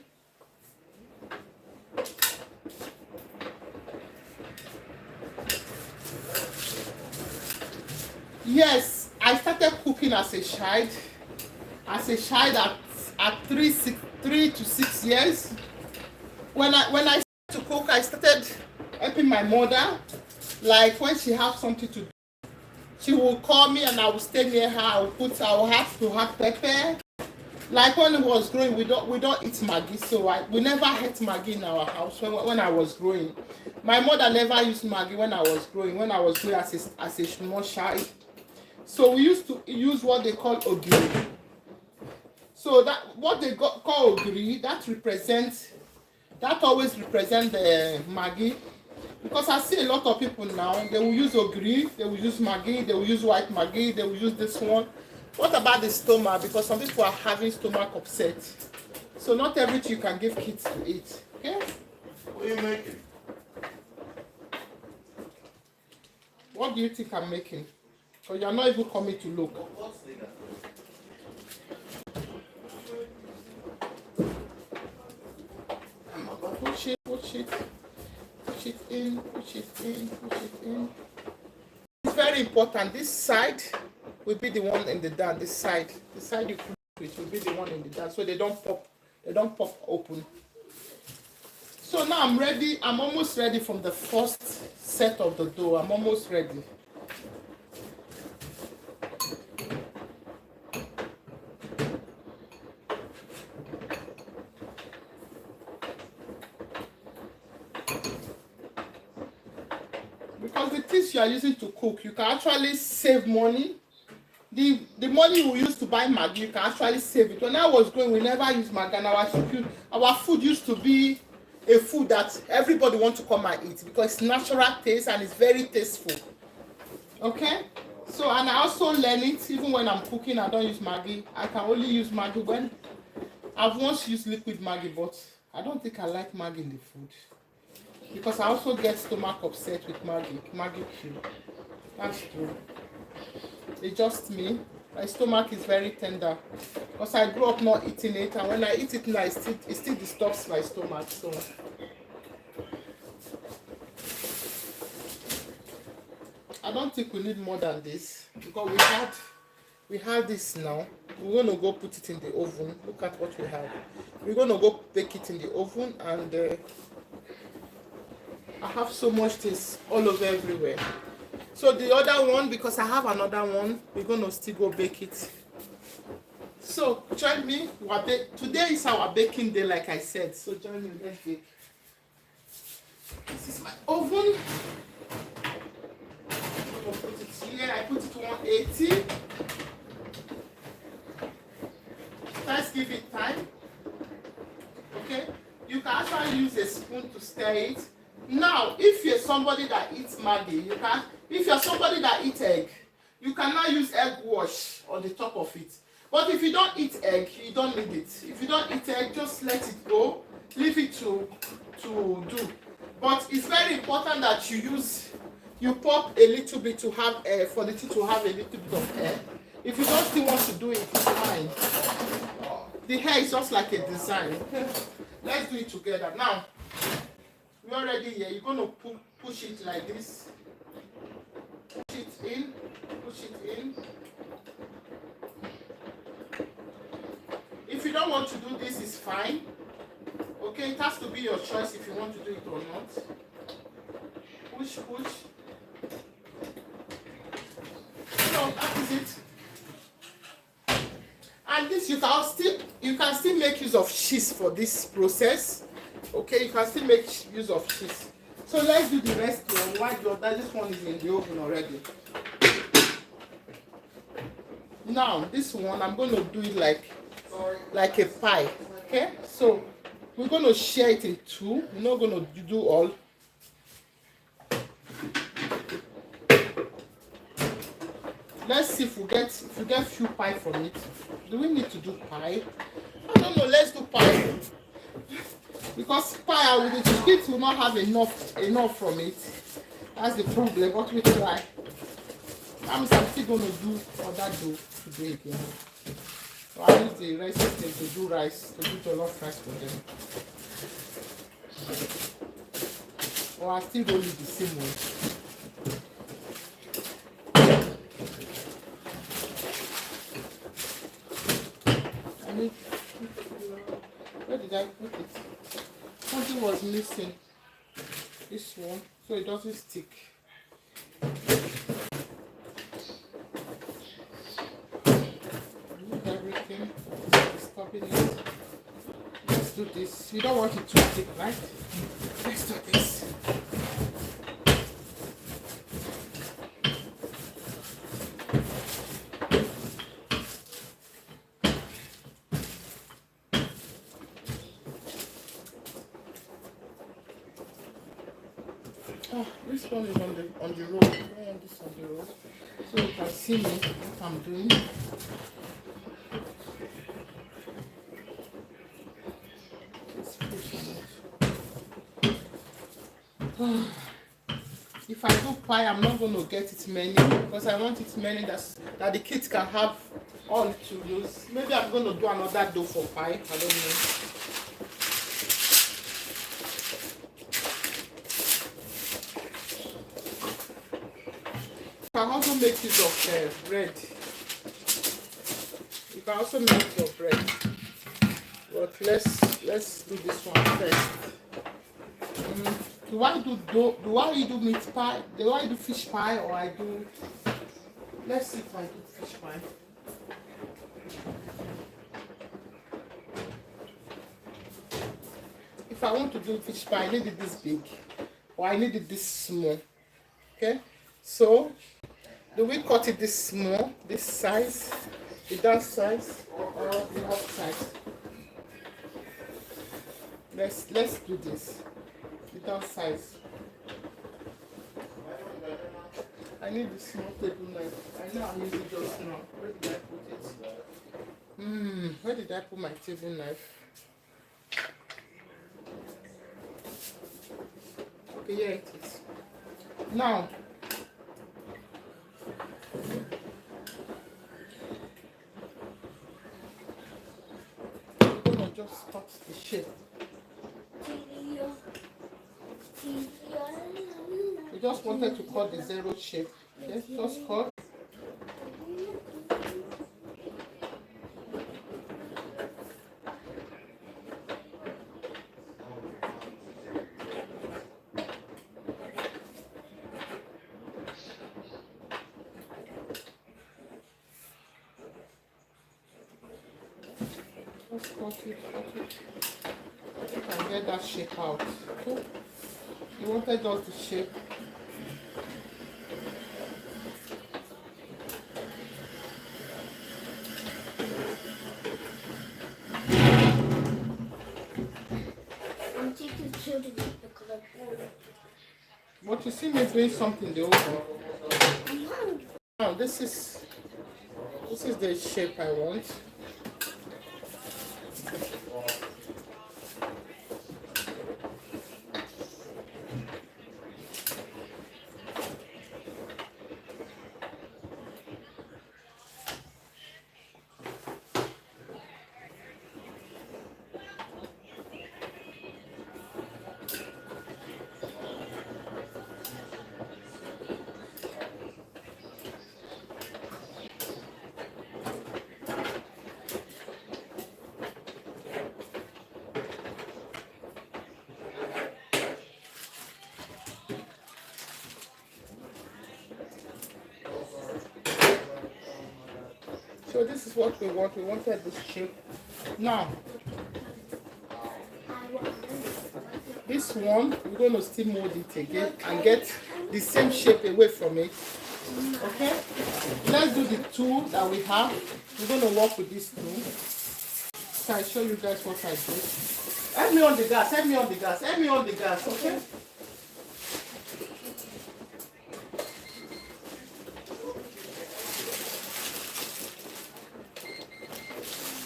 [SPEAKER 1] Yes, I started cooking as a child. At 3 to 6 years. When I started to cook, I started helping my mother. Like when she has something to do, she will call me and I will stay near her. I will have to have pepper. Like when it was growing, we don't eat Maggi, so we never had Maggi in our house when I was growing. My mother never used Maggi when I was growing. When I was growing as a small child, so we used to use what they call ogiri. So that what they call ogiri, that always represents the Maggi. Because I see a lot of people now, they will use ogiri, they will use Maggi, they will use white Maggi, they will use this one. What about the stomach? Because some people are having stomach upset. So not everything you can give kids to eat. Okay?
[SPEAKER 2] What are you making?
[SPEAKER 1] What do you think I'm making? So you're not even coming to look. Push it in. It's very important. This side will be the one in the down. The side you put it will be the one in the down, so they don't pop open. So now I'm ready. I'm almost ready from the first set of the dough. I'm almost ready. Because the things you are using to cook, you can actually save money. The money we used to buy Maggi, you can actually save it. When I was growing, we never used Maggi, and our food used to be a food that everybody wants to come and eat because it's natural taste and it's very tasteful. Okay? So, and I also learn it, even when I'm cooking, I don't use Maggi. I can only use Maggi when I've once used liquid Maggi, but I don't think I like Maggi in the food. Because I also get stomach upset with Maggi cube. That's true. It's just me. My stomach is very tender because I grew up not eating it, and when I eat it now, it still disturbs my stomach. So I don't think we need more than this because we have this now. We're gonna go put it in the oven. Look at what we have. We're gonna go bake it in the oven, and I have so much this all over everywhere. So the other one, because I have another one, we're going to still go bake it. So join me. Today is our baking day, like I said. So join me, let's bake. This is my oven. I'm going to put it here. I put it to 180. Let's give it time. Okay? You can actually use a spoon to stir it. Now, if you're somebody that eats Maggi, if you're somebody that eats egg, you cannot use egg wash on the top of it. But if you don't eat egg, you don't need it. If you don't eat egg, just let it go. Leave it to do. But it's very important that you pop a little bit to have air, for the tea to have a little bit of air. If you don't still want to do it, it's fine. The hair is just like a design. Okay? Let's do it together. Now, we're already here. You're going to push it like this. Push it in. Push it in. If you don't want to do this, it's fine. Okay, it has to be your choice if you want to do it or not. Push, push. So that is it. And this you can still make use of cheese for this process. Okay, you can still make use of cheese. So let's do the rest one. Why this one is in the oven already. Now this one I'm going to do it like a pie. Okay, so we're going to share it in two. We're not going to do all. Let's see if we get few pie from it. Do we need to do pie? I don't know. Let's do pie. Because pie with the kids will not have enough from it. That's the problem. But we try. That means I'm still going to do other dough today again. So I use the rice system to do jollof rice for them. Or I still roll it the same way. Where did I put it? Something was missing. This one, so it doesn't stick. Remove everything. Stopping it. Let's do this. We don't want it too thick, right? Let's do this. Oh, this one is on the road. I don't want this on the road. So you can see me what I'm doing. Let's push on it. If I do pie, I'm not going to get it many because I want it many that the kids can have all to use. Maybe I'm going to do another dough for pie. I don't know. You can also make use of bread. You can also make use of bread. But let's do this one first. Do I do meat pie? Do I do fish pie or I do? Let's see if I do fish pie. If I want to do fish pie, I need it this big, or I need it this small. Okay, so do we cut it this small, this size, the down size, or the up size? Let's do this. The down size. I need the small table knife. I know I use it just now. Where did I put it? Where did I put my table knife? Okay, here it is. Now, I'm gonna just cut the shape. We just wanted to cut the zero shape. Okay, just cut. Just cut it. You can get that shape out. Okay. You wanted us to shape. But you see me doing something the over. Now this is the shape I want. So this is what we want. We wanted this shape. Now, this one, we're going to still mold it again and get the same shape away from it. Okay? Let's do the tool that we have. We're going to work with this tool. So I show you guys what I do. Help me on the gas. Help me on the gas. Help me on the gas. Okay?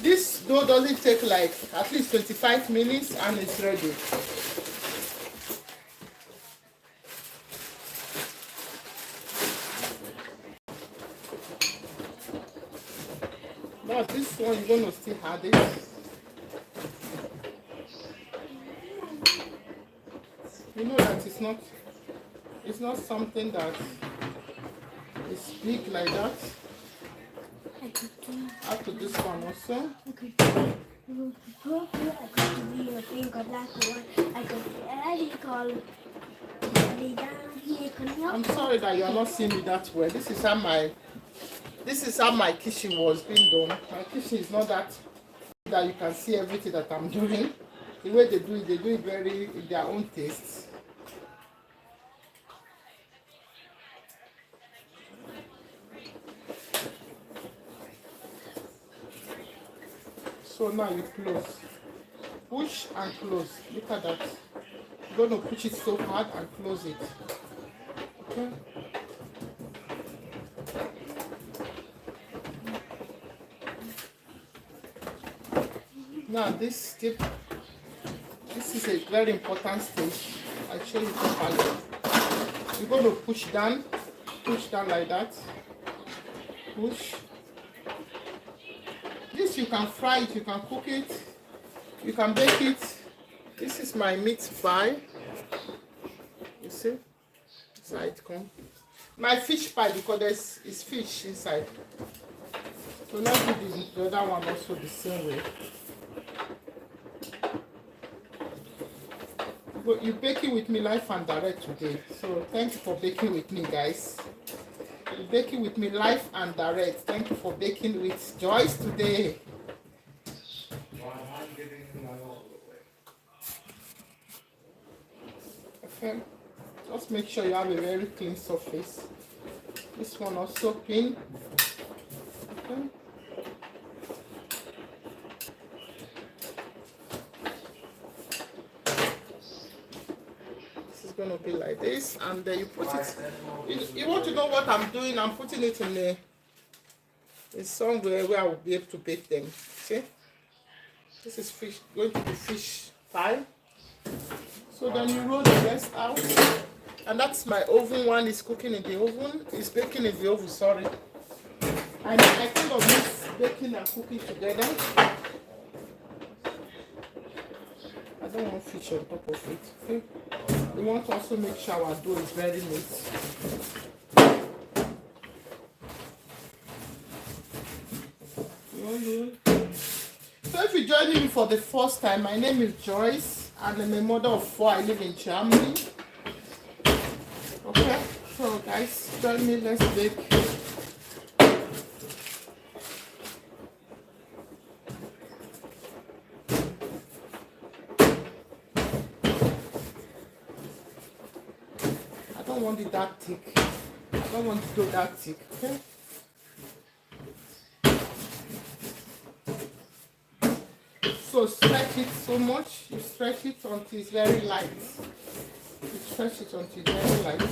[SPEAKER 1] This dough doesn't take like at least 25 minutes and it's ready. Now this one you're going to still add it. You know that it's not something that is big like that. Add to this one also. I'm sorry that you're not seeing me that well. This is how my kitchen was being done. My kitchen is not that you can see everything that I'm doing. The way they do it very in their own tastes. So now you close. Push and close. Look at that. You're going to push it so hard and close it. Okay? Now this is a very important stage. I'll show you properly. You're going to push down like that. Push. This you can fry it, you can cook it, you can bake it. This is my meat pie. You see? That's how it comes. My fish pie because there's fish inside. So let's do the other one also the same way. You're baking with me live and direct today. So thank you for baking with me, guys. You're baking with me live and direct. Thank you for baking with Joyce today. Okay. Just make sure you have a very clean surface. This one also clean. Okay. Going to be like this, and then you put it. You want to know what I'm doing? I'm putting it in a somewhere where I will be able to bake them. See, this is fish, going to be fish pie. So then you roll the rest out, and that's my oven. One is cooking in the oven. It's baking in the oven. Sorry, I kind of mix baking and cooking together. I don't want fish on top of it. Okay. We want to also make sure our dough is very neat. So if you're joining me for the first time, my name is Joyce and I'm a mother of 4. I live in Germany. Okay, so guys, join me, let's bake. I don't want it that thick. I don't want to do that thick, okay? So stretch it so much, you stretch it until it's very light. You stretch it until it's very light.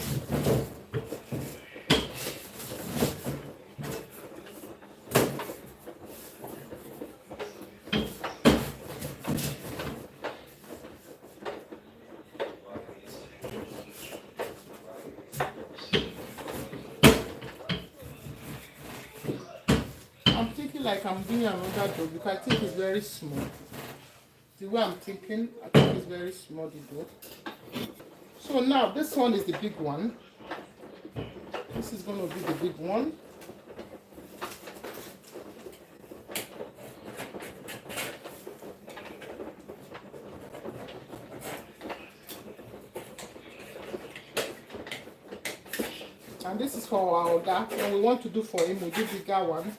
[SPEAKER 1] I'm thinking like I'm doing another dough because I think it's very small. The way I'm thinking, I think it's very small, the dough. So now this one is the big one. This is going to be the big one. And this is for our Oga. When we want to do for him, we do bigger one.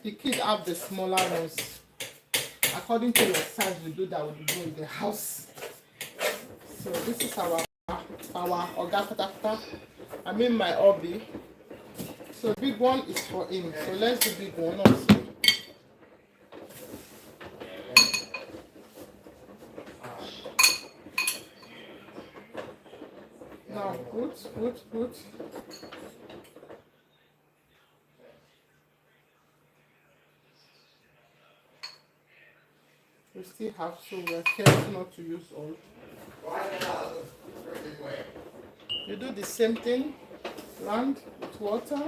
[SPEAKER 1] The kids have the smaller ones. According to your size, we do that we do in the house. So this is our Oga Patapata. I mean my hobby. So the big one is for him. So let's do big one also. Now put. We still have, so we're careful not to use all. You do the same thing, round with water.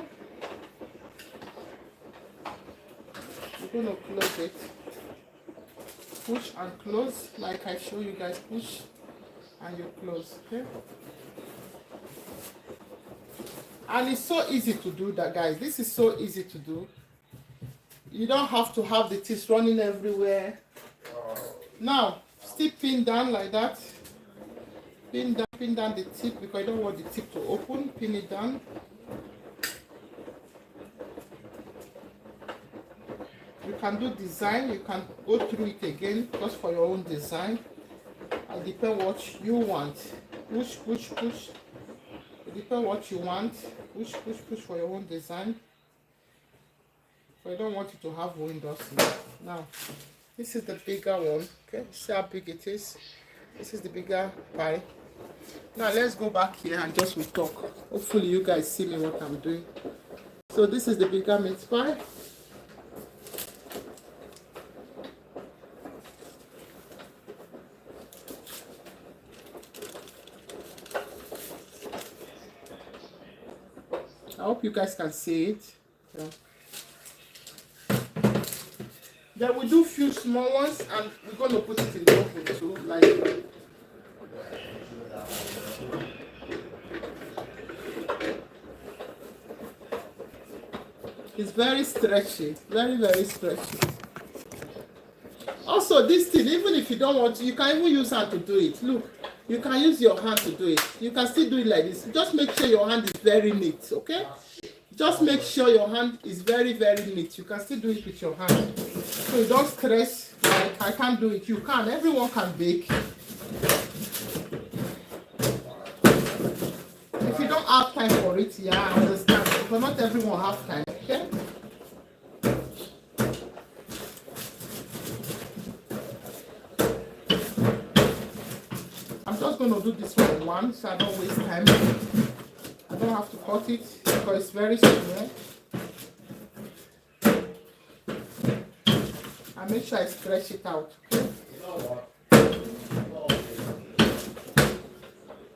[SPEAKER 1] You're going to close it. Push and close, like I show you guys, push and you close, okay? And it's so easy to do that, guys. This is so easy to do. You don't have to have the teeth running everywhere. Now, still pin down like that. Pin down the tip because I don't want the tip to open. Pin it down. You can do design. You can go through it again just for your own design. It depends what you want. Push. It depends what you want. Push for your own design. But I don't want you to have windows now. This is the bigger one, okay? See how big it is? This is the bigger pie. Now let's go back here and just we talk. Hopefully you guys see me what I'm doing. So this is the bigger meat pie. I hope you guys can see it. Yeah. Then we do few small ones and we're going to put it in the oven too, like it's very stretchy, very stretchy. Also this thing, even if you don't want to, you can even use hand to do it. Look, You can use your hand to do it. You can still do it like this. Just make sure your hand is very neat, okay? Just make sure your hand is very, very neat. You can still do it with your hand. So you don't stress, like I can't do it. You can. Everyone can bake. If you don't have time for it, yeah, I understand. But not everyone have time, okay? I'm just going to do this one so I don't waste time. I don't have to cut it because it's very small. I make sure I stretch it out. Okay?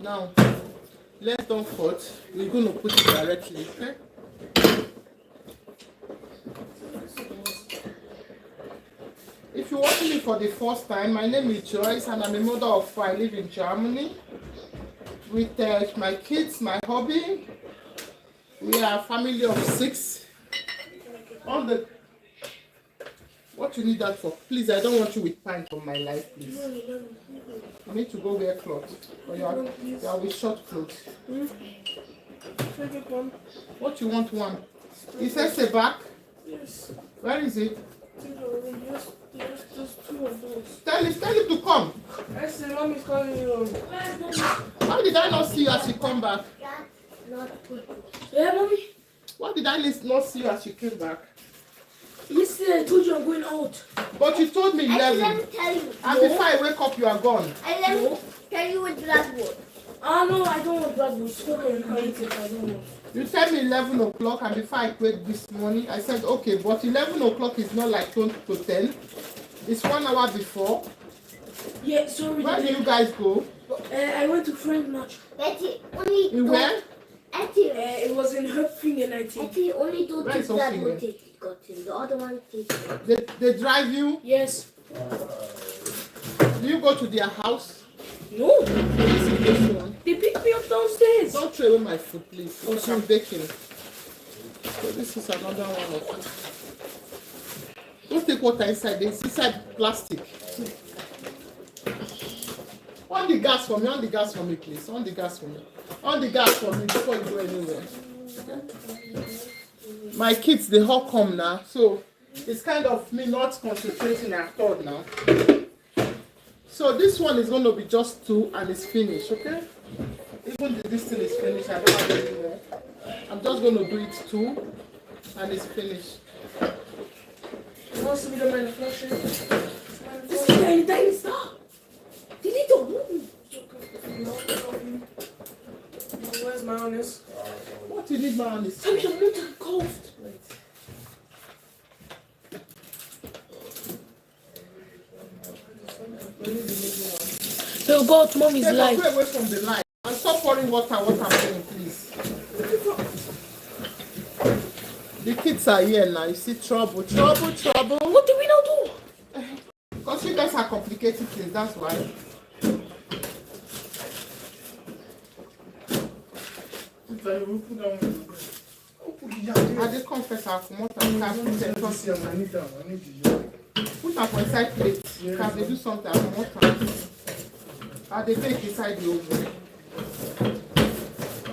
[SPEAKER 1] Now, let's don't cut. We're going to put it directly. Okay? If you're watching me for the first time, my name is Joyce and I'm a mother of 4. I live in Germany with my kids, my hubby. We are a family of 6. What you need that for? Please, I don't want you with pants on my life, please. You need to go wear clothes. Or you are with short clothes. What you want one? It says a back?
[SPEAKER 3] Yes.
[SPEAKER 1] Where is it?
[SPEAKER 3] Yes, just 2 of those.
[SPEAKER 1] Tell him to come.
[SPEAKER 3] I said, Mom is calling you.
[SPEAKER 1] How did I not see you as you come back?
[SPEAKER 3] Yeah, Mommy?
[SPEAKER 1] Why did I not see you as you came back?
[SPEAKER 3] Yesterday I told you I'm going out.
[SPEAKER 1] But you told me 11.
[SPEAKER 4] Let me tell you.
[SPEAKER 1] And before I wake up, you are gone.
[SPEAKER 4] I let me tell you with blackboard.
[SPEAKER 3] No, I don't want blackboard. Okay, I don't want.
[SPEAKER 1] You tell me 11 o'clock, and before I quit this morning, I said, okay, but 11 o'clock is not like 20 to 10. It's 1 hour before.
[SPEAKER 3] Yeah, sorry.
[SPEAKER 1] Where do you guys go?
[SPEAKER 3] I went to friend match.
[SPEAKER 4] Betty, only
[SPEAKER 1] You where?
[SPEAKER 3] It was in Hopfingen, I think.
[SPEAKER 4] Betty, only two
[SPEAKER 1] Where is
[SPEAKER 4] things that
[SPEAKER 1] Hopfingen?
[SPEAKER 4] will take it got in. The other one takes it.
[SPEAKER 1] They drive you?
[SPEAKER 3] Yes.
[SPEAKER 1] Do you go to their house?
[SPEAKER 3] No.
[SPEAKER 1] This is this one.
[SPEAKER 3] They picked me up downstairs.
[SPEAKER 1] Don't throw away my food, please. Also, I'm baking. So this is another one of it. Don't take water inside. It's inside plastic. On the gas for me. On the gas for me, please. On the gas for me. On the gas for me before you go anywhere. My kids, they all come now, so it's kind of me not concentrating at all now. So this one is going to be just 2 and it's finished, okay? Even this thing is finished, I don't have any more. I'm just going to do it 2 and it's finished.
[SPEAKER 3] It wants to be the manufacturer. This is tiny, tiny stuff. Did it all? Where's my honest?
[SPEAKER 1] What do you need my honest?
[SPEAKER 3] Tell me I'm not coughed. So God, Mommy's
[SPEAKER 1] Take
[SPEAKER 3] life.
[SPEAKER 1] away from the light and stop pouring water what I'm doing, please. The kids are here now. You see trouble.
[SPEAKER 3] What do we now do?
[SPEAKER 1] Because you guys are complicated things, that's why. I just confess I come out and put up on side plate. Can they do something? I come out and they bake inside the oven.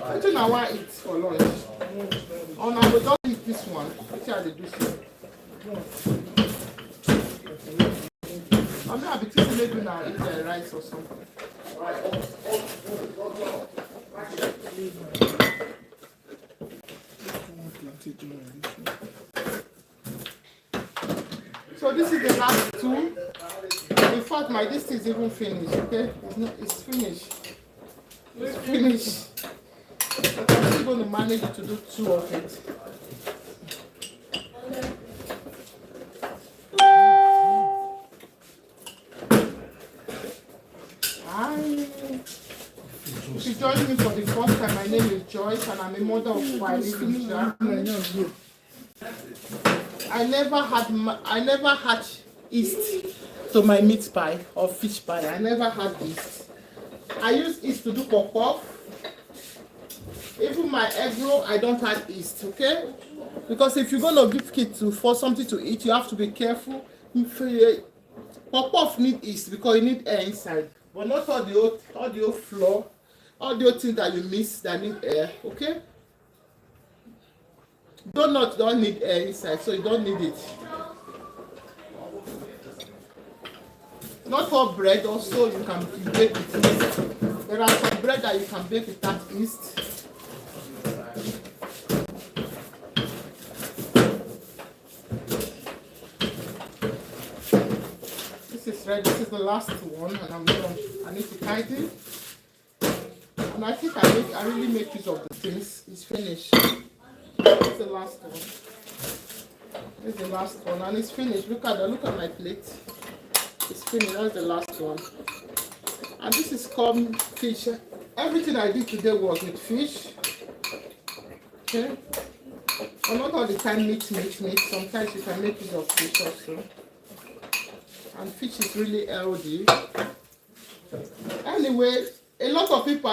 [SPEAKER 1] I don't know why eat for lunch. Oh, now we don't eat this one. Which are they do so? I mean, I'll be thinking maybe now eat the rice or something. So this is the last 2. In fact, my this is even finished. Okay, it's finished. It's finished. But I'm still going to manage to do 2 of it. If you join me for the first time, my name is Joyce and I'm a mother of 4. I live in Germany. I never had yeast to my meat pie or fish pie. I never had yeast. I use yeast to do pop-off. Even my egg roll, I don't add yeast, okay? Because if you're gonna give kids for something to eat, you have to be careful. Pop-off need yeast because you need air inside. but not all the old flour, all the old things that you miss that need air, okay? Donuts don't need air inside, so you don't need it. Not all bread also you can bake with yeast. There are some bread that you can bake without yeast. This is ready. This is the last one, and I need to tidy. And I think I really make use of the things. It's finished. This is the last one. This is the last one, and it's finished. Look at my plate. It's finished. That's the last one. And this is called fish. Everything I did today was with fish. Okay. And not all the time meat. Sometimes you can make use of fish also. And fish is really healthy. Anyway, I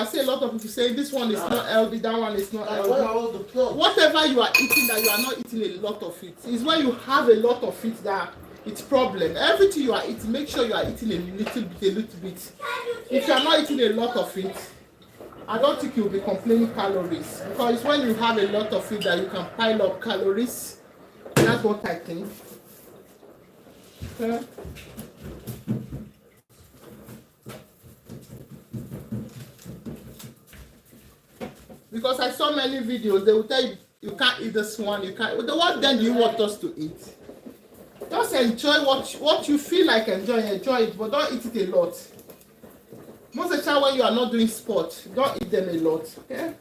[SPEAKER 1] see a lot of people say this one is not healthy, that one is not healthy. Whatever you are eating that you are not eating a lot of it. It's when you have a lot of it that it's problem. Everything you are eating, make sure you are eating a little bit. If you are not eating a lot of it, I don't think you'll be complaining calories. Because it's when you have a lot of it that you can pile up calories. That's what I think. Okay. Because I saw many videos, they will tell you you can't eat this one, you can't. What then do you want us to eat? Just enjoy what you feel like enjoy it, but don't eat it a lot. Most of the time when you are not doing sport, don't eat them a lot, okay?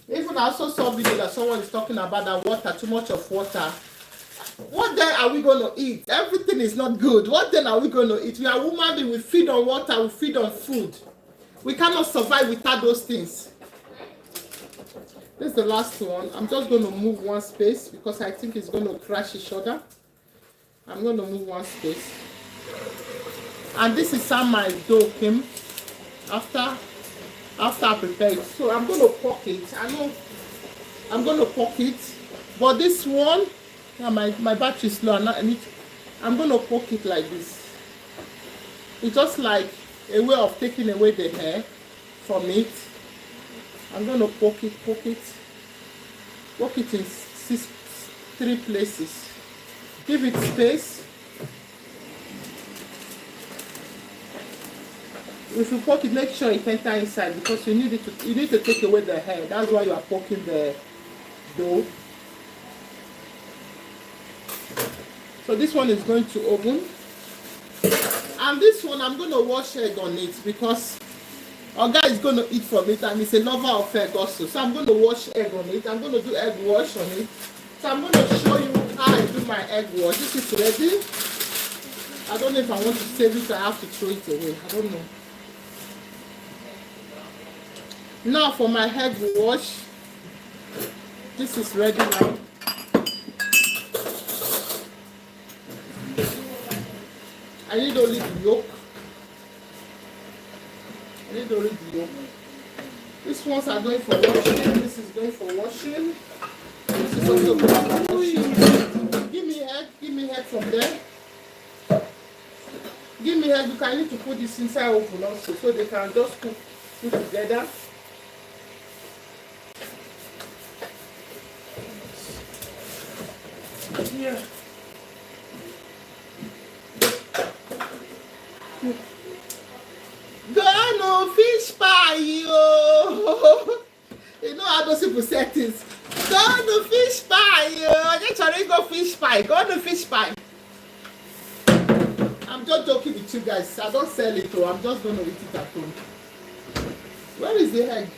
[SPEAKER 1] Even I also saw a video that someone is talking about that water, too much of water. What then are we going to eat? Everything is not good. What then are we going to eat? We are human beings. We feed on water. We feed on food. We cannot survive without those things. This is the last one. I'm just going to move one space because I think it's going to crash each other. I'm going to move one space. And this is how my dough came after I prepared it. So I'm going to poke it. I know I'm going to poke it. But this one, my battery is low. I'm going to poke it like this. It's just like a way of taking away the hair from it. I'm going to poke it in 3 places. Give it space. If you poke it, make sure it enters inside because you need to take away the hair. That's why you are poking the dough. So this one is going to oven. And this one I'm going to wash egg on it because our guy is going to eat from it and he's a lover of egg also. So I'm going to wash egg on it. I'm going to do egg wash on it. So I'm going to show you how I do my egg wash. This is ready. I don't know if I want to save it or I have to throw it away. I don't know. Now for my egg wash. This is ready now. I need only the yolk. These ones are going for washing. This is going for washing. This is also going for washing. Give me head from there. Give me head because I need to put this inside oven also so they can just cook together. Yeah. Go fish pie, yo. You know how those people say things. Go fish pie, yo. Get your go fish pie. Go fish pie. I'm just joking with you guys. I don't sell it, though. I'm just going to eat it at home. Where is the egg?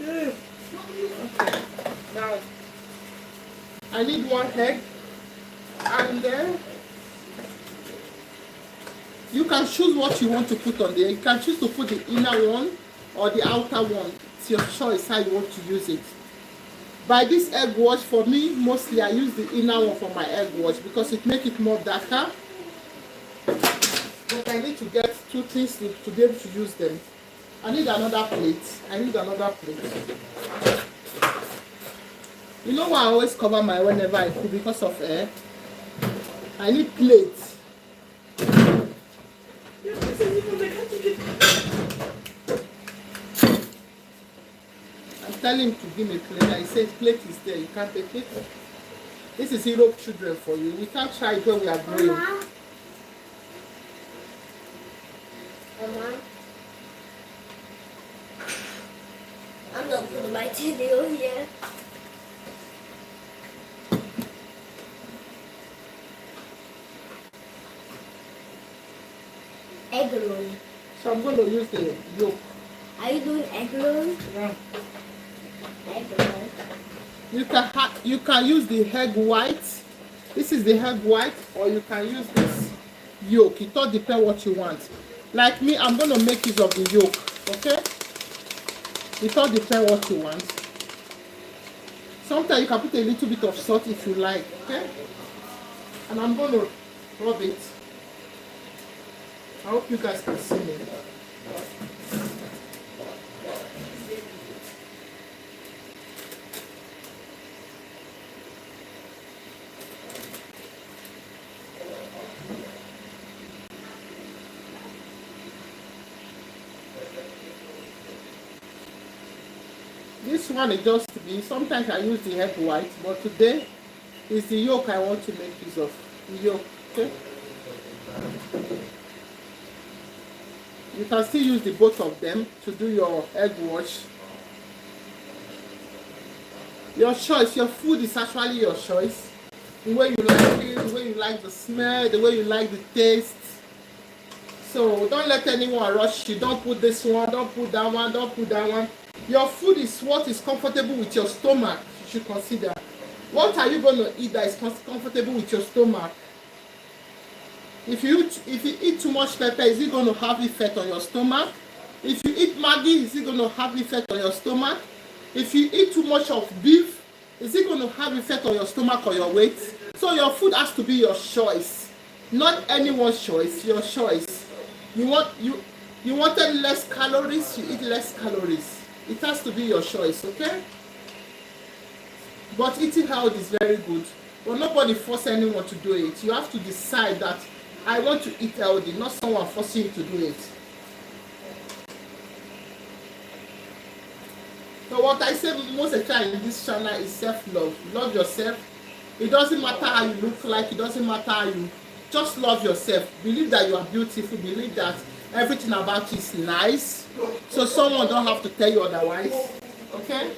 [SPEAKER 1] Okay. Now, I need 1 egg. And then you can choose what you want to put on there. You can choose to put the inner one or the outer one. It's your choice how you want to use it. By this egg wash, for me, mostly I use the inner one for my egg wash because it makes it more darker. But I need to get 2 things to be able to use them. I need another plate. You know why I always cover my whenever I cook? Because of air. I need plates.
[SPEAKER 3] Yeah, this is even like how to get.
[SPEAKER 1] I'm telling him to give me a plate. I said plate is there. You can't take it. This is Europe children for you. We can't try it when we are growing.
[SPEAKER 4] Mama. Mama. I'm not putting my video here. Egg roll.
[SPEAKER 1] So I'm going to use the yolk.
[SPEAKER 4] Are you doing egg roll?
[SPEAKER 1] Yeah.
[SPEAKER 4] Egg roll.
[SPEAKER 1] You can use the egg white. This is the egg white, or you can use this yolk. It all depends what you want. Like me, I'm going to make use of the yolk. Okay? It all depends what you want. Sometimes you can put a little bit of salt if you like. Okay? And I'm going to rub it. I hope you guys can see me. This one is just to be, sometimes I use the egg white, but today is the yolk I want to make use of. The yolk, okay? You can still use the both of them to do your egg wash. Your choice, your food is actually your choice. The way you like it, the way you like the smell, the way you like the taste. So don't let anyone rush you. Don't put this one, don't put that one, don't put that one. Your food is what is comfortable with your stomach. You should consider. What are you going to eat that is comfortable with your stomach? If you eat too much pepper, is it going to have effect on your stomach? If you eat Maggi, is it going to have effect on your stomach? If you eat too much of beef, is it going to have effect on your stomach or your weight? So your food has to be your choice, not anyone's choice. Your choice. You wanted less calories, you eat less calories. It has to be your choice, okay? But eating healthy is very good. But nobody force anyone to do it. You have to decide that I want to eat healthy, not someone forcing you to do it. So what I say most of the time in this channel is self-love. Love yourself. It doesn't matter how you look like. It doesn't matter how you... Just love yourself. Believe that you are beautiful. Believe that everything about you is nice. So someone don't have to tell you otherwise. Okay?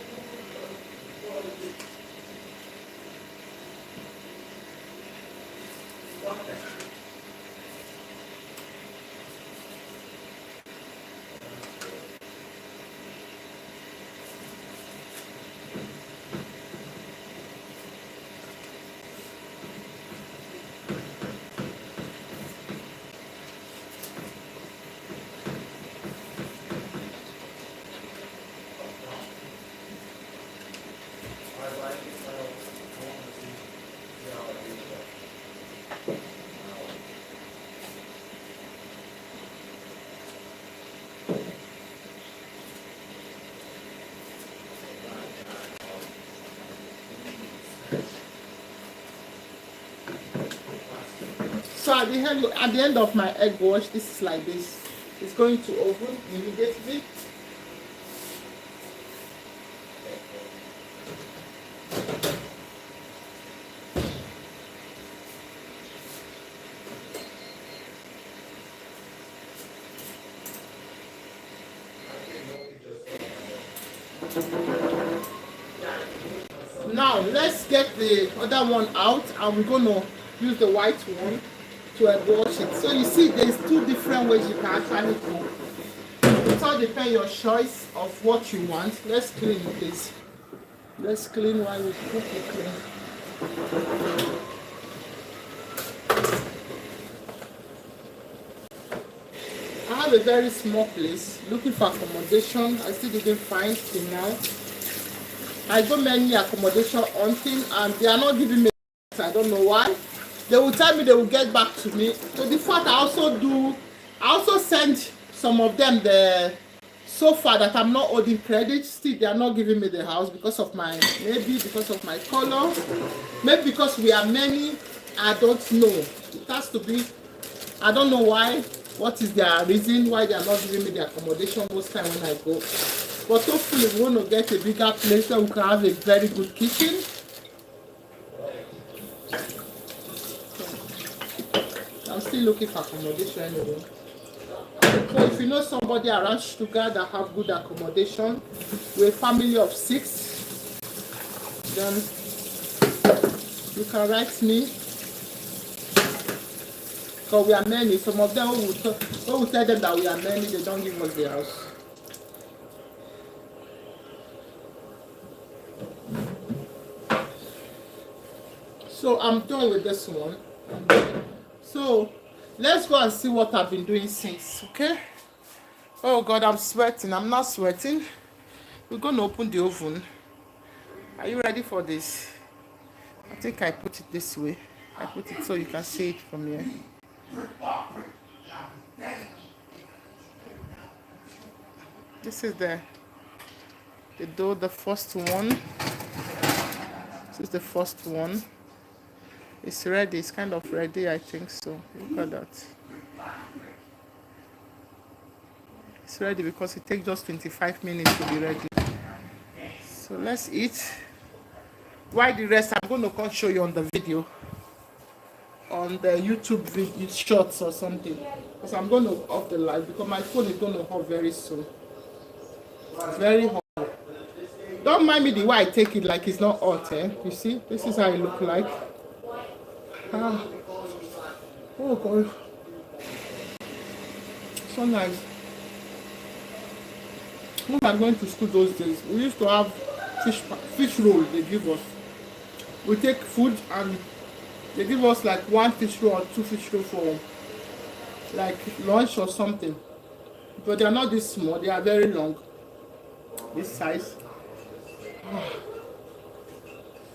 [SPEAKER 1] So at the end of my egg wash, this is like this. It's going to oven immediately. Now let's get the other one out, and we're going to use the white one to egg wash it. So you see there's two different ways you can actually cook. It all depends your choice of what you want. Let's clean this. Let's clean while we cook it clean. I have a very small place looking for accommodation. I still didn't find till now. I go many accommodation hunting and they are not giving me. I don't know why. They will tell me they will get back to me. So the fact I also send some of them the so far that I'm not holding credit. Still, they are not giving me the house because of my, maybe because of my color, maybe because we are many. I don't know. It has to be. I don't know why. What is their reason why they are not giving me the accommodation most time when I go? But hopefully we want to get a bigger place where we can have a very good kitchen. I'm still looking for accommodation anyway. So if you know somebody around Stuttgart that have good accommodation, we're a family of 6, then you can write me. Because we are many. Some of them who will tell them that we are many, they don't give us the house. So I'm done with this one. So let's go and see what I've been doing since, okay? Oh God, I'm sweating. I'm not sweating. We're going to open the oven. Are you ready for this? I think I put it this way. I put it so you can see it from here. This is the dough, the first one. This is the first one. It's ready. It's kind of ready, I think so. Look at that. It's ready because it takes just 25 minutes to be ready. So let's eat. Why the rest I'm going to come show you on the video, on the YouTube video shorts or something, because I'm going to off the light because my phone is going to hot very soon. It's very hot. Don't mind me the way I take it like it's not hot, eh? You see, this is how it look like. Ah. Oh God, so nice. When we were going to school those days, we used to have fish roll they give us. We take food and they give us like 1 fish roll or 2 fish roll for like lunch or something. But they are not this small, they are very long. This size. Oh,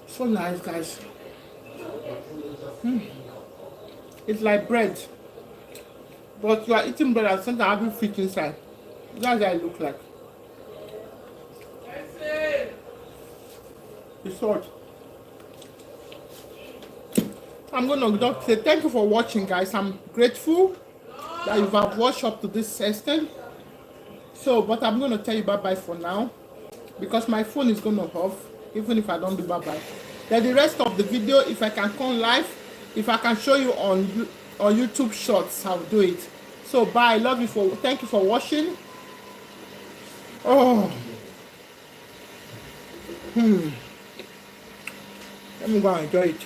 [SPEAKER 1] so nice, guys. It's like bread. But you are eating bread and something having fish inside. That's how it looks like. It's hot. I'm gonna just say thank you for watching, guys. I'm grateful that you have watched up to this extent. So, but I'm gonna tell you bye bye for now because my phone is gonna off, even if I don't do bye bye. Then the rest of the video, if I can come live, if I can show you on YouTube Shorts, I'll do it. So bye. I love you for. Thank you for watching. Oh. Let me go and enjoy it.